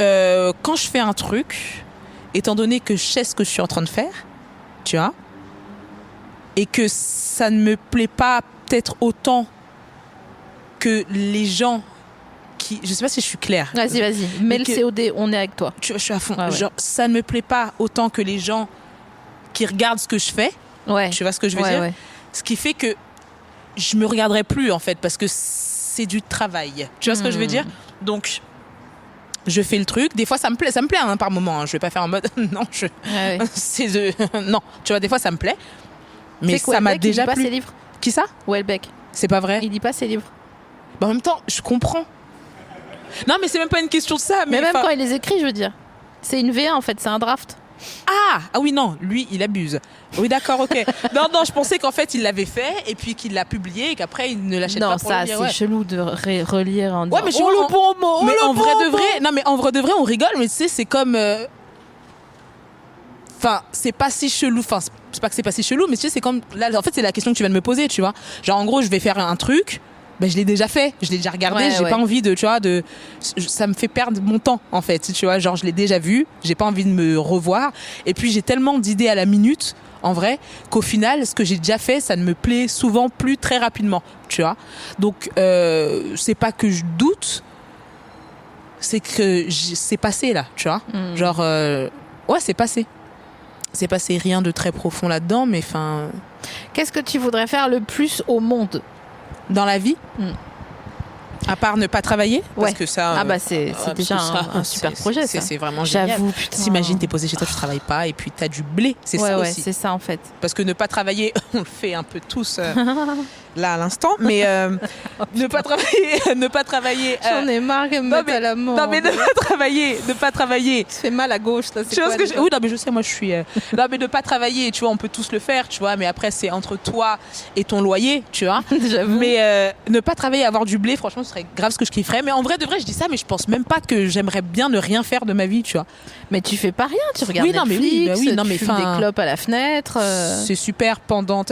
quand je fais un truc, étant donné que je sais ce que je suis en train de faire, tu vois, et que ça ne me plaît pas peut-être autant que les gens qui, je sais pas si je suis claire. Vas-y. Mets le que- COD, on est avec toi. Tu vois, je suis à fond. Ouais, ouais. Genre, ça ne me plaît pas autant que les gens qui regardent ce que je fais. Ouais. Tu vois ce que je veux dire? Ouais. Ce qui fait que je me regarderai plus en fait parce que c'est du travail. Tu vois ce que je veux dire? Donc je fais le truc. Des fois ça me plaît hein, par moment. Hein. Je vais pas faire en mode non, Ouais. non. Tu vois, des fois ça me plaît. Mais C'est que ça m'a Houellebecq, il déjà lit pas plu. ses livres. Qui ça? Houellebecq, C'est pas vrai. il lit pas ses livres. Bah, en même temps, je comprends. Non, mais c'est même pas une question de ça. Mais même enfin- quand il les écrit, je veux dire. C'est une V1 en fait, c'est un draft. Ah oui, non, lui, il abuse. Oui, d'accord, ok. non, je pensais qu'en fait, il l'avait fait et puis qu'il l'a publié et qu'après, il ne l'achète Non, pas pour ça le lire. c'est Ouais. chelou de relire en disant Ouais, mais oh le bon mot, mais le en vrai bon de mot. vrai, non mais en vrai de vrai, on rigole, mais tu sais, c'est comme, enfin, c'est pas si chelou. Enfin, c'est pas que c'est pas si chelou, mais tu sais, c'est comme là, en fait, c'est la question que tu viens de me poser, tu vois. Genre, en gros, je vais faire un truc. Ben, je l'ai déjà fait, je l'ai déjà regardé, Ouais, j'ai ouais. pas envie de, tu vois, ça me fait perdre mon temps, en fait, tu vois, genre, je l'ai déjà vu, j'ai pas envie de me revoir, et puis j'ai tellement d'idées à la minute, en vrai, qu'au final, ce que j'ai déjà fait, ça ne me plaît souvent plus très rapidement, tu vois. Donc, c'est pas que je doute, c'est que c'est passé, là, tu vois. Mm. Genre, ouais, c'est passé. C'est passé, rien de très profond là-dedans, mais enfin, Qu'est-ce que tu voudrais faire le plus au monde? dans la vie, Mm. à part ne pas travailler, parce Ouais. que ça... Ah bah c'est parce déjà que ça, un super c'est- projet c'est ça. c'est vraiment génial. J'avoue, putain. T'imagines, t'es posé chez toi, tu travailles pas, et puis t'as du blé, c'est Ouais, ça ouais, aussi. c'est ça en fait. Parce que ne pas travailler, on le fait un peu tous là à l'instant, mais ne pas travailler, J'en ai marre qu'elle me non, mette mais- à la mort. non mais ne pas travailler. Ça fait mal à gauche là. Tu vois ce que oui, non mais je sais, moi je suis. Non mais ne pas travailler, tu vois, on peut tous le faire, tu vois, mais après c'est entre toi et ton loyer, tu vois. J'avoue. Mais ne pas travailler, avoir du blé, franchement, ce serait grave ce que je kifferais. Mais en vrai, de vrai, je dis ça, mais je pense même pas que j'aimerais bien ne rien faire de ma vie, tu vois. Mais tu fais pas rien, tu regardes Oui, non, mais Netflix, oui, bah oui, non, tu mais fumes enfin, des clopes à la fenêtre. C'est super pendant.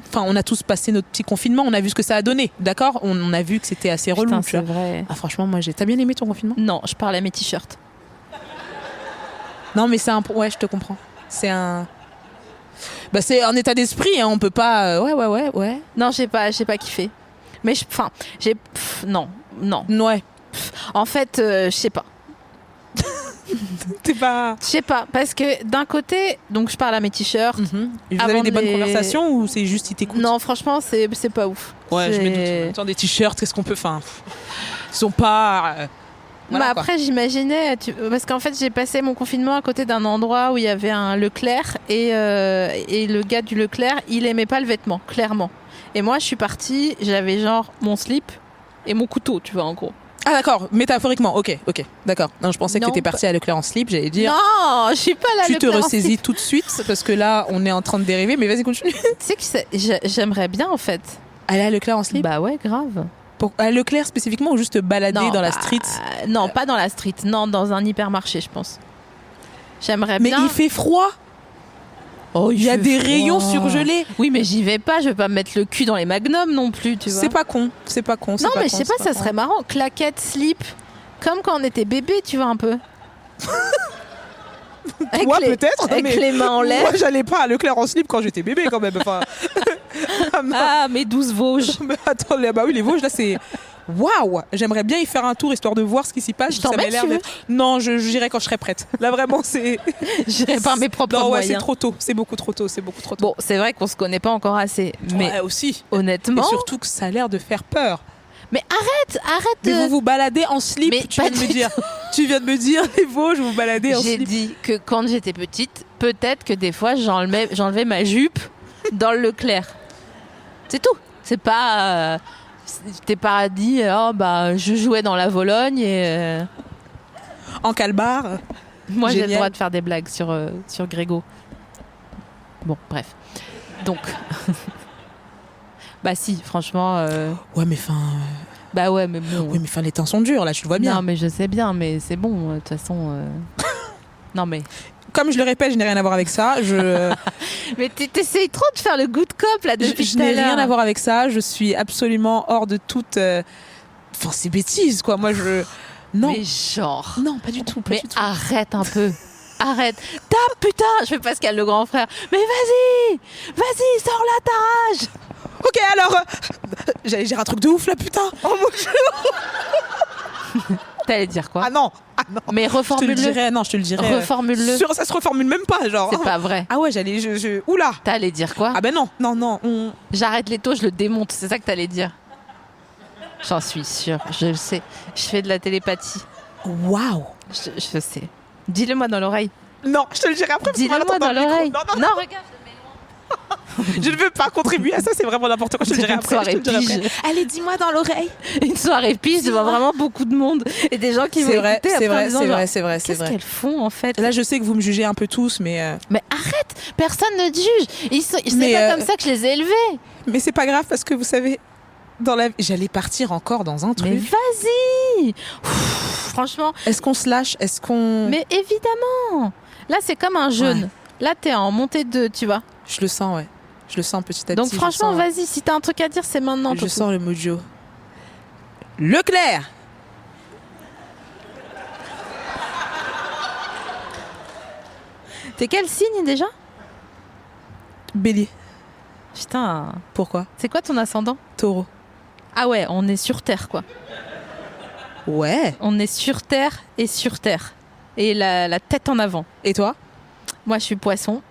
Enfin, on a tous passé notre petit confinement, on a vu ce que ça a donné, d'accord? On a vu que c'était assez relou, Putain, tu c'est vois. vrai. Ah, franchement, moi, t'as bien aimé ton confinement? Non, je parle à mes t-shirts. Non, mais c'est un. Ouais, je te comprends. C'est un. Bah, c'est un état d'esprit, hein, on peut pas. Ouais. Non, j'ai pas kiffé. Mais enfin, non. Ouais. En fait, je sais pas. T'es pas. Je sais pas, parce que d'un côté, donc je parle à mes t-shirts. Vous Avant avez des de bonnes les- conversations ou c'est juste ils t'écoutent? Non, franchement, c'est pas ouf. Ouais, je me doute. En C'est- même temps, des t-shirts, qu'est-ce qu'on peut. Enfin, ils sont pas. Voilà, Mais quoi. après, j'imaginais, parce qu'en fait, j'ai passé mon confinement à côté d'un endroit où il y avait un Leclerc et le gars du Leclerc, il aimait pas le vêtement, clairement. Et moi, je suis partie, j'avais genre mon slip et mon couteau, tu vois, en gros. Ah, d'accord, métaphoriquement, ok, d'accord. Non, je pensais que Non, t'étais partie à Leclerc en slip, j'allais dire. Non, je suis pas là. Tu te Leclerc en ressaisis slip. tout de suite parce que là, on est en train de dériver, mais vas-y, continue. Tu sais que j'aimerais bien, en fait. Aller à Leclerc en slip? Bah ouais, grave. À Leclerc spécifiquement ou juste te balader dans la bah, street? Non, pas dans la street. Non, dans un hypermarché, je pense. J'aimerais Mais bien. il fait froid. Oh, Il y a des rayons surgelés. Oui, mais j'y vais pas. Je vais pas me mettre le cul dans les magnums non plus, tu vois. C'est pas con. C'est pas con. Non, mais je sais pas, ça serait marrant. Claquettes, slip, comme quand on était bébé, tu vois un peu. Avec Toi, les- peut-être, Avec mais les mains en l'air. Moi, j'allais pas à Leclerc en slip quand j'étais bébé, quand même. Enfin... Ah, mes 12 Vosges. Mais attends, bah oui, les Vosges, là, c'est... Waouh! J'aimerais bien y faire un tour, histoire de voir ce qui s'y passe. Je Ça m'a t'emmène, l'air tu veux d'être... Non, j'irai quand je serai prête. Là, vraiment, c'est... J'irai par mes propres Non, ouais, moyens. c'est trop tôt. C'est beaucoup trop tôt. C'est beaucoup trop tôt. Bon, c'est vrai qu'on se connaît pas encore assez, mais Ouais, aussi. honnêtement. Et surtout que ça a l'air de faire peur. Mais arrête Mais de. vous vous baladez en slip, Mais tu pas viens de me du dire. Tu viens de me dire, les Vosges, vous vous baladez en J'ai slip. dit que quand j'étais petite, peut-être que des fois j'enlevais ma jupe dans le Leclerc. C'est tout. C'est pas. T'es pas dit, oh bah je jouais dans la Vologne et. En calbar. Moi j'ai le Génial. droit de faire des blagues sur Grégo. Bon, bref. Donc. Bah si, franchement. Ouais, mais enfin... Bah ouais, mais bon. Oui, mais enfin, les temps sont durs, là, tu le vois bien. Non, mais je sais bien, mais c'est bon, de toute façon. Non, mais. Comme je le répète, je n'ai rien à voir avec ça. Mais t'essayes trop de faire le good cop là depuis Je tout à n'ai l'heure. rien à voir avec ça. Je suis absolument hors de toute... Enfin, c'est bêtise, quoi. Moi, je... Non. Mais genre. Non, pas du tout. Pas Mais du tout. arrête un peu. Arrête. Tape, putain. Je fais Pascal le grand frère. Mais vas-y, sors là ta rage. Ok, alors... J'allais dire un truc de ouf, là, putain. Oh, mon Dieu. T'allais dire quoi? Ah non. Ah non. Mais Je te le reformule-le. dirais. Non, je te le dirais. Reformule-le. Ça se reformule même pas, genre. C'est pas vrai. Ah ouais, j'allais... Oula. T'allais dire quoi? Ah ben non. Non. J'arrête les taux, je le démonte. C'est ça que t'allais dire. J'en suis sûre. Je le sais. Je fais de la télépathie. Waouh. Je sais. Dis-le-moi dans l'oreille. Non, je te le dirai après. parce qu'on va Dis-le-moi l'entendre dans le micro. l'oreille. Non, Regarde. je ne veux pas contribuer à ça, c'est vraiment n'importe quoi. Je te le dirai Une après. je te soirée le dirai après. pige. Allez, dis-moi dans l'oreille. Une soirée pige devant vraiment beaucoup de monde et des gens qui vont C'est vrai, écouter c'est après en vrai, disant c'est genre, vrai, c'est vrai, c'est qu'est-ce vrai. qu'elles font en fait? Là, je sais que vous me jugez un peu tous, mais arrête, personne ne te juge. C'est Mais, pas comme ça que je les ai élevés. c'est pas grave parce que vous savez, dans la, j'allais partir encore dans un truc. Mais vas-y. Ouf, franchement, Est-ce qu'on se lâche? Est-ce qu'on... mais évidemment. Là, c'est comme un jeûne. Ouais. Là, t'es en montée de 2, tu vois. Je le sens, ouais. Je le sens petit à petit. Donc je franchement, sens- vas-y, si t'as un truc à dire, c'est maintenant. Je Topo. sens le mojo. Leclerc. T'es quel signe déjà? Bélier. Putain, Pourquoi? c'est quoi ton ascendant? Taureau. Ah ouais, on est sur Terre, quoi. Ouais. On est sur Terre et sur Terre. Et la tête en avant. Et toi? Moi, je suis poisson.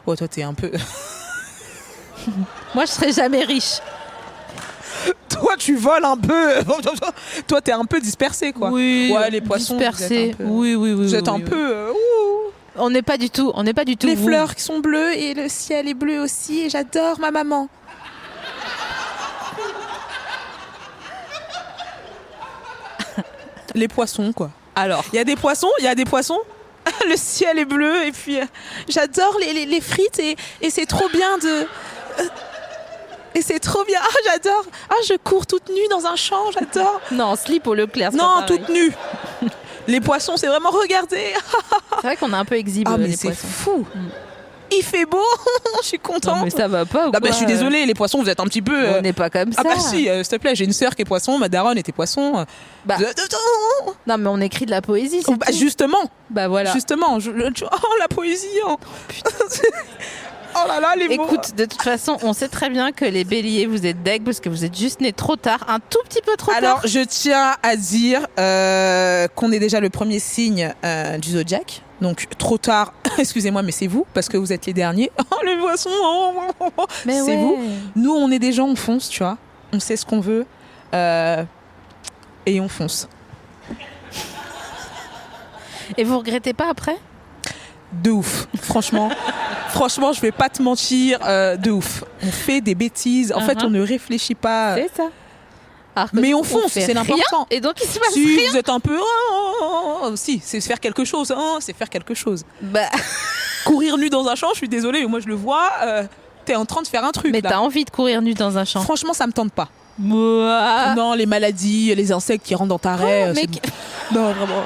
Oh, toi, t'es un peu... Moi, je serai jamais riche. Toi, tu voles un peu. Toi, t'es un peu dispersé, quoi. Oui, Ouais, les poissons, dispersés. vous êtes un peu... Oui. Vous êtes un oui. peu... ouh. On n'est pas du tout. Les vous. fleurs qui sont bleues et le ciel est bleu aussi. Et j'adore ma maman. Les poissons, quoi. Alors. Il y a des poissons. Le ciel est bleu et puis j'adore les frites et c'est trop bien de... Et c'est trop bien. Ah, j'adore. Ah, je cours toute nue dans un champ, j'adore. Non, slip au Leclerc. c'est Non, pas pareil. toute nue. Les poissons, c'est vraiment regarder. C'est vrai qu'on est un peu exhibe Ah, mais les c'est poissons. fou. Il fait beau. Je suis contente. Non, mais ça va pas ou Non, quoi mais je suis désolée, les poissons, vous êtes un petit peu... On n'est pas comme ça. Ah bah si, s'il te plaît, j'ai une sœur qui est poisson, ma daronne était poisson. Bah. Non, mais on écrit de la poésie. c'est Bah, tout. justement, Bah voilà. justement. Oh, la poésie. Oh, oh là là, les mots. Écoute, de toute façon, on sait très bien que les béliers, vous êtes deg parce que vous êtes juste nés trop tard, un tout petit peu trop Alors, tard. je tiens à dire qu'on est déjà le premier signe du zodiaque. Donc, trop tard, excusez-moi, mais c'est vous, parce que vous êtes les derniers. Oh, les poissons, Mais c'est ouais. vous. Nous, on est des gens, on fonce, tu vois. On sait ce qu'on veut. Et on fonce. Et vous regrettez pas après? De ouf. Franchement, je vais pas te mentir, de ouf. On fait des bêtises. En fait, on ne réfléchit pas. C'est ça. Alors que Mais nous, on fonce, fait c'est l'important. rien, et donc il se passe Si rien. vous êtes un peu... si, c'est faire quelque chose. C'est faire quelque chose. Bah, Courir nu dans un champ, je suis désolée, mais moi je le vois. t'es en train de faire un truc. Mais là. t'as envie de courir nu dans un champ. Franchement, ça me tente pas. Mouah. Non, les maladies, les insectes qui rentrent dans ta raie. mais Non, vraiment.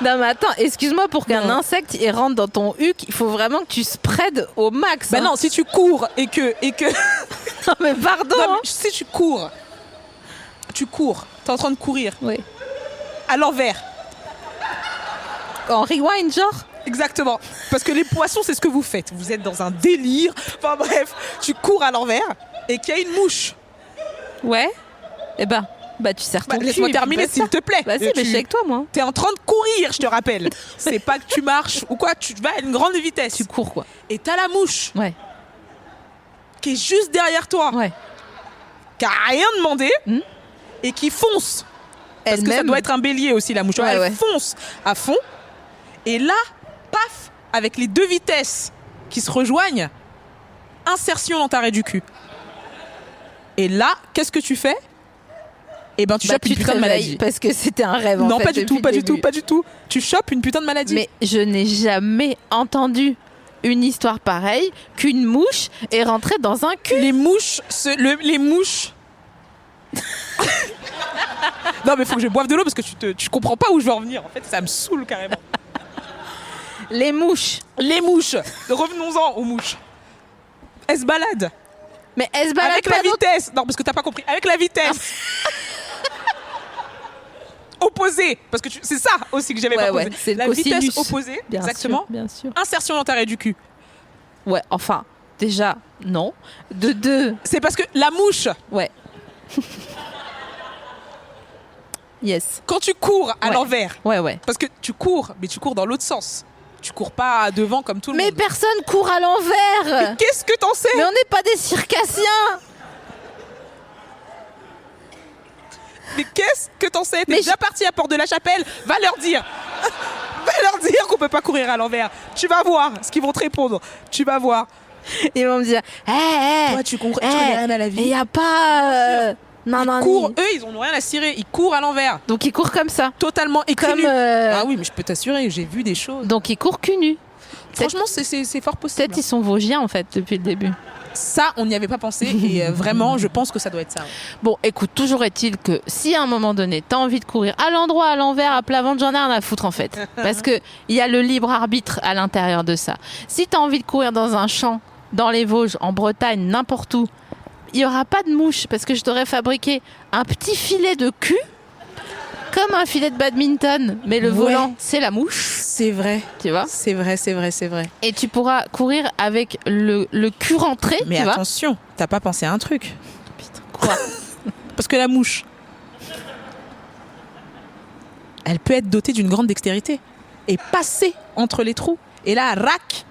Non mais attends, excuse-moi, pour qu'un Non. insecte il rentre dans ton huc, il faut vraiment que tu spreads au max. Bah hein. non, si tu cours et que... Non, mais pardon. Non, hein. mais si tu cours, t'es en train de courir Oui. à l'envers. En rewind, genre. Exactement. Parce que les poissons, c'est ce que vous faites. Vous êtes dans un délire. Enfin bref, tu cours à l'envers et qu'il y a une mouche. Ouais. Eh ben, tu serres ton cul. Laisse-moi et puis terminer, baisse s'il ça. te plaît. Bah si, mais je suis avec toi, moi. T'es en train de courir, je te rappelle. C'est pas que tu marches ou quoi, tu vas à une grande vitesse. Tu cours, quoi. Et t'as la mouche Ouais. qui est juste derrière toi, Ouais. qui a rien demandé Hmm. et qui fonce. Parce que ça Elle-même. doit être un bélier aussi, la mouche. Ouais, Elle ouais. fonce à fond. Et là, paf, avec les deux vitesses qui se rejoignent, insertion dans ta raie du cul. Et là, qu'est-ce que tu fais? Eh ben, tu chopes une tu te putain de réveilles maladie. parce que c'était un rêve. en Non, fait, pas du depuis tout, le pas du tout, début. pas du tout. Tu chopes une putain de maladie. Mais je n'ai jamais entendu une histoire pareille qu'une mouche est rentrée dans un cul. les mouches, les mouches. Non, mais faut que je boive de l'eau parce que tu comprends pas où je veux en venir. En fait, ça me saoule carrément. Les mouches. Les mouches. Revenons-en aux mouches. Elles se baladent. Mais elles se baladent Avec pas la vitesse. Non, parce que t'as pas compris. Avec la vitesse. Opposée. Parce que c'est ça aussi que j'avais Ouais, pas ouais, posé. c'est le La cosinus. vitesse opposée. Bien exactement. sûr, bien sûr. Insertion dans ta raie du cul. Ouais, enfin, déjà, non. De deux, C'est parce que la mouche, ouais. Yes. quand tu cours à Ouais. l'envers, Ouais, ouais. parce que tu cours, mais tu cours dans l'autre sens. Tu cours pas devant comme tout le Mais monde. personne court à l'envers. Qu'est-ce que t'en sais? Mais on n'est pas des circassiens. Mais qu'est-ce que t'en sais? T'es Mais déjà parti à Porte de la Chapelle. Va leur dire. Va leur dire qu'on peut pas courir à l'envers. Tu vas voir ce qu'ils vont te répondre. Tu vas voir. Ils vont me dire, Toi, tu connais rien à la vie. Il n'y a pas. Non, non, Cours, ni- eux, ils en ont rien à cirer. Ils courent à l'envers. Donc ils courent comme ça. Totalement écrit Comme. nu. Ah oui, mais je peux t'assurer, j'ai vu des choses. Donc ils courent cul nu. Franchement, c'est fort possible. Peut-être ils sont vosgiens en fait depuis le début. Ça, on n'y avait pas pensé. Et vraiment, je pense que ça doit être ça. Bon, écoute, toujours est-il que si à un moment donné, t'as envie de courir à l'endroit, à l'envers, à plat ventre, j'en ai rien à foutre en fait. Parce que il y a le libre arbitre à l'intérieur de ça. Si t'as envie de courir dans un champ, dans les Vosges, en Bretagne, n'importe où, il n'y aura pas de mouche parce que je t'aurais fabriqué un petit filet de cul, comme un filet de badminton, mais le Ouais. volant, c'est la mouche, C'est vrai. tu vois. C'est vrai, c'est vrai, c'est vrai. Et tu pourras courir avec le cul rentré, Mais tu vois. attention, t'as pas pensé à un truc. Putain, quoi? Parce que la mouche, elle peut être dotée d'une grande dextérité et passer entre les trous. Et là, rac,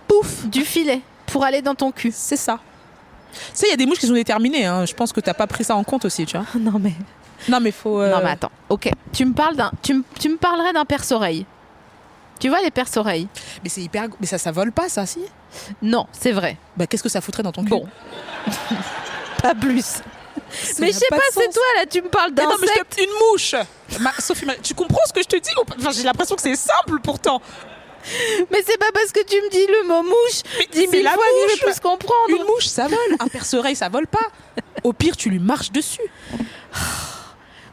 pouf, Du filet pour aller dans ton cul. c'est ça. Tu sais, il y a des mouches qui sont déterminées. Hein. Je pense que t'as pas pris ça en compte aussi, tu vois. Non mais. Non, mais faut. Non mais attends, ok. Tu me parlerais d'un perce-oreille. Tu vois les perce-oreilles? Mais c'est hyper. Mais ça vole pas, ça, si. Non, c'est vrai. Bah, qu'est-ce que ça foutrait dans ton cul? Bon. Pas plus. Ça Mais n'a je sais pas pas, de c'est sens. toi là, tu me parles Mais non, mais d'insectes. une mouche. Sophie, tu comprends ce que je te dis ou pas? Enfin, j'ai l'impression que c'est simple pourtant. Mais c'est pas parce que tu me dis le mot mouche, Mais 10 c'est 000 la fois que je mouche. vais plus comprendre. Une mouche, ça vole. Un perce-oreille, ça vole pas. Au pire, tu lui marches dessus.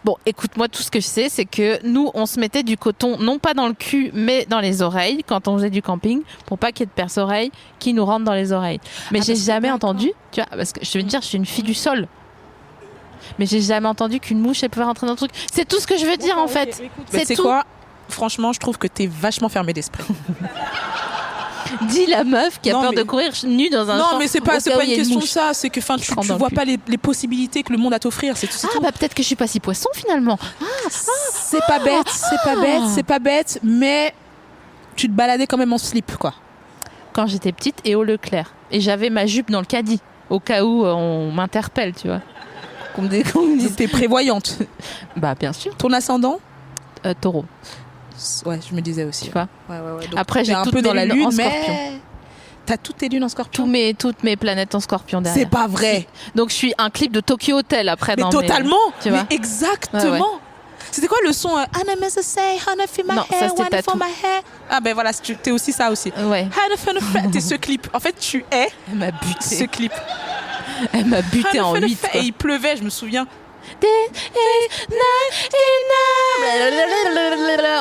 Bon, écoute, moi tout ce que je sais, c'est que nous, on se mettait du coton, non pas dans le cul, mais dans les oreilles, quand on faisait du camping, pour pas qu'il y ait de perce-oreille qui nous rentre dans les oreilles. Mais Ah, j'ai bah, c'est jamais d'accord. entendu, tu vois, parce que je vais te dire, je suis une fille du sol. Mais j'ai jamais entendu qu'une mouche, elle pouvait rentrer dans le truc. C'est tout ce que je veux dire, en fait. C'est C'est tout. quoi? Franchement, je trouve que t'es vachement fermé d'esprit. Dis la meuf qui a Non, peur mais- de courir nue dans un champ. Non, mais c'est pas au cas où il une y a question de mouche. ça. C'est que tu rentre dans le vois cul. pas les possibilités que le monde a à t'offrir. C'est tout. Ah bah peut-être que je suis pas si poisson finalement. C'est pas bête, c'est pas bête, c'est pas bête, mais tu te baladais quand même en slip, quoi. Quand j'étais petite et au Leclerc. Et j'avais ma jupe dans le caddie, au cas où on m'interpelle, tu vois. Qu'on me dise. T'es prévoyante. Bah bien sûr, Ton ascendant? taureau, Ouais, je me disais aussi. tu vois. Ouais. Donc, Après, t'es j'ai un toutes peu mes dans la lunes lune, en mais scorpion. t'as toutes tes lunes en scorpion. Toutes mes planètes en scorpion derrière. C'est pas vrai. Donc je suis un clip de Tokyo Hotel après Mais dans totalement. tu vois. Mais exactement. Ouais, ouais. C'était quoi le son Honey Mrs. Say, Honey Feel My Non, ça, Hair, c'était Honey for Tattoo. My Hair. Ah ben voilà, t'es aussi ça aussi. Ouais. T'es ce clip. En fait, tu es Elle m'a ce buté. clip. Elle m'a buté en 8. Et il pleuvait, je me souviens.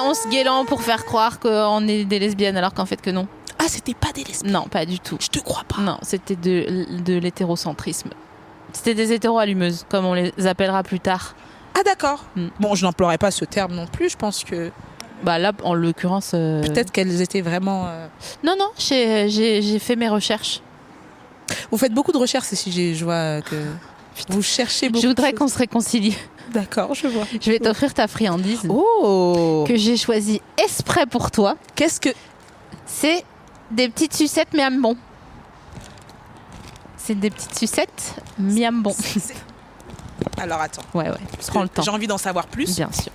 On se guélant pour faire croire qu'on est des lesbiennes alors qu'en fait que non. Ah, c'était pas des lesbiennes. Non, pas du tout. Je te crois pas. Non, c'était de l'hétérocentrisme. C'était des hétéro-allumeuses, comme on les appellera plus tard. Ah d'accord. Mm. Bon, je n'emploierais pas ce terme non plus. Je pense que Bah là, en l'occurrence... peut-être qu'elles étaient vraiment... Non, j'ai fait mes recherches. Vous faites beaucoup de recherches ici, je vois que vous cherchez beaucoup. Je voudrais de qu'on choses. se réconcilie. D'accord, je vois. Je vais t'offrir ta friandise Oh que j'ai choisie exprès pour toi. Qu'est-ce que... C'est des petites sucettes miam bon. C'est des petites sucettes miam bon. Alors attends, Ouais, parce prends que le temps. j'ai envie d'en savoir plus. Bien sûr.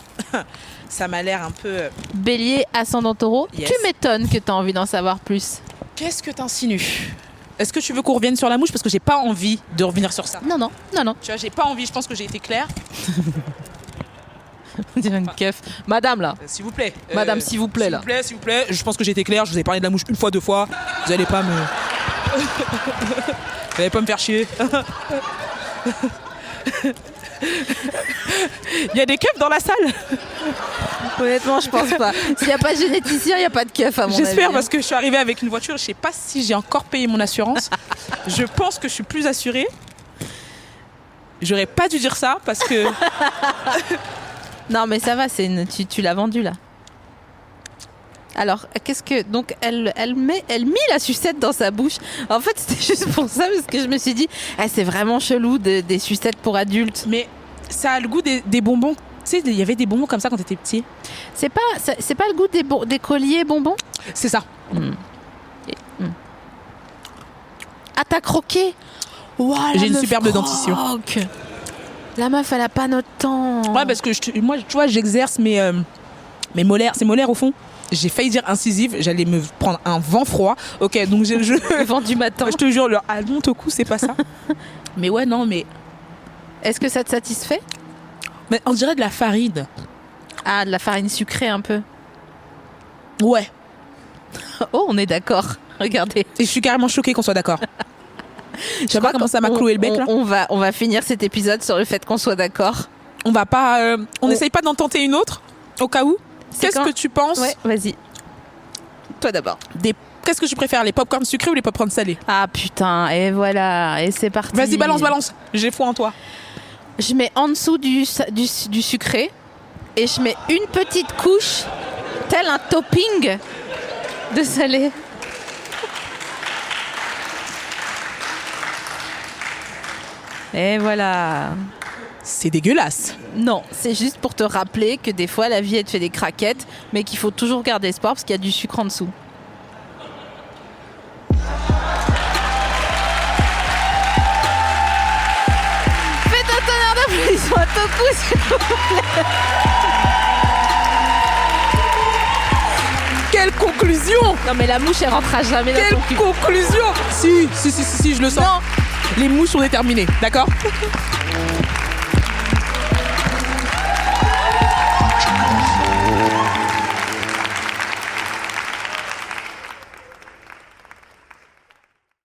Ça m'a l'air un peu... Bélier, ascendant taureau, Yes. tu m'étonnes que tu as envie d'en savoir plus. Qu'est-ce que t'insinues? Est-ce que tu veux qu'on revienne sur la mouche? Parce que j'ai pas envie de revenir sur ça. Non. Tu vois, j'ai pas envie, je pense que j'ai été claire. On dirait une keuf. Madame, là. S'il vous plaît. Madame, s'il vous plaît, là. S'il vous plaît, je pense que j'ai été claire. Je vous ai parlé de la mouche une fois, 2 fois. Vous allez pas me... Vous allez pas me faire chier. Il y a des keufs dans la salle. Honnêtement, je pense pas. S'il n'y a pas de généticien, il n'y a pas de keuf, à mon avis. J'espère parce que je suis arrivée avec une voiture. Je sais pas si j'ai encore payé mon assurance. Je pense que je suis plus assurée. J'aurais pas dû dire ça parce que... Non, mais ça va, tu l'as vendu, là. Alors, qu'est-ce que... Donc, elle mit la sucette dans sa bouche. En fait, c'était juste pour ça, parce que je me suis dit, c'est vraiment chelou des sucettes pour adultes. Mais ça a le goût des bonbons. Tu sais, il y avait des bonbons comme ça quand t'étais petit. C'est pas le goût des colliers bonbons? C'est ça. Ah, t'as croqué? Wow, J'ai une superbe dentition. La meuf, elle a pas notre temps. Ouais, parce que moi, tu vois, j'exerce mes molaires. C'est molaires au fond. J'ai failli dire incisive. J'allais me prendre un vent froid. Ok, donc Le vent du matin. je te jure, le monte au cou, c'est pas ça. Mais ouais, non, mais Est-ce que ça te satisfait? on dirait de la farine. Ah, de la farine sucrée un peu. Ouais. Oh, on est d'accord. Regardez. Et je suis carrément choquée qu'on soit d'accord. Je sais pas comment ça m'a cloué le bec là. On va finir cet épisode sur le fait qu'on soit d'accord. On va pas. On n'essaye pas d'en tenter une autre au cas où. C'est Qu'est-ce quand- que tu penses Ouais, vas-y. Toi d'abord. Qu'est-ce que tu préfères, les pop-corn sucrés ou les pop-corn salés? Ah putain, et voilà, et c'est parti. Vas-y, balance. J'ai foi en toi. Je mets en dessous du sucré et je mets une petite couche, tel un topping de salé. Et voilà. C'est dégueulasse. Non, c'est juste pour te rappeler que des fois la vie elle te fait des craquettes, mais qu'il faut toujours garder espoir parce qu'il y a du sucre en dessous. Faites un tonnerre d'applaudissements à Toku, s'il vous plaît. Quelle conclusion! Non mais la mouche elle rentrera jamais dans Quelle ton cul. conclusion! Si, je le sens. Non. Les mouches sont déterminées, d'accord?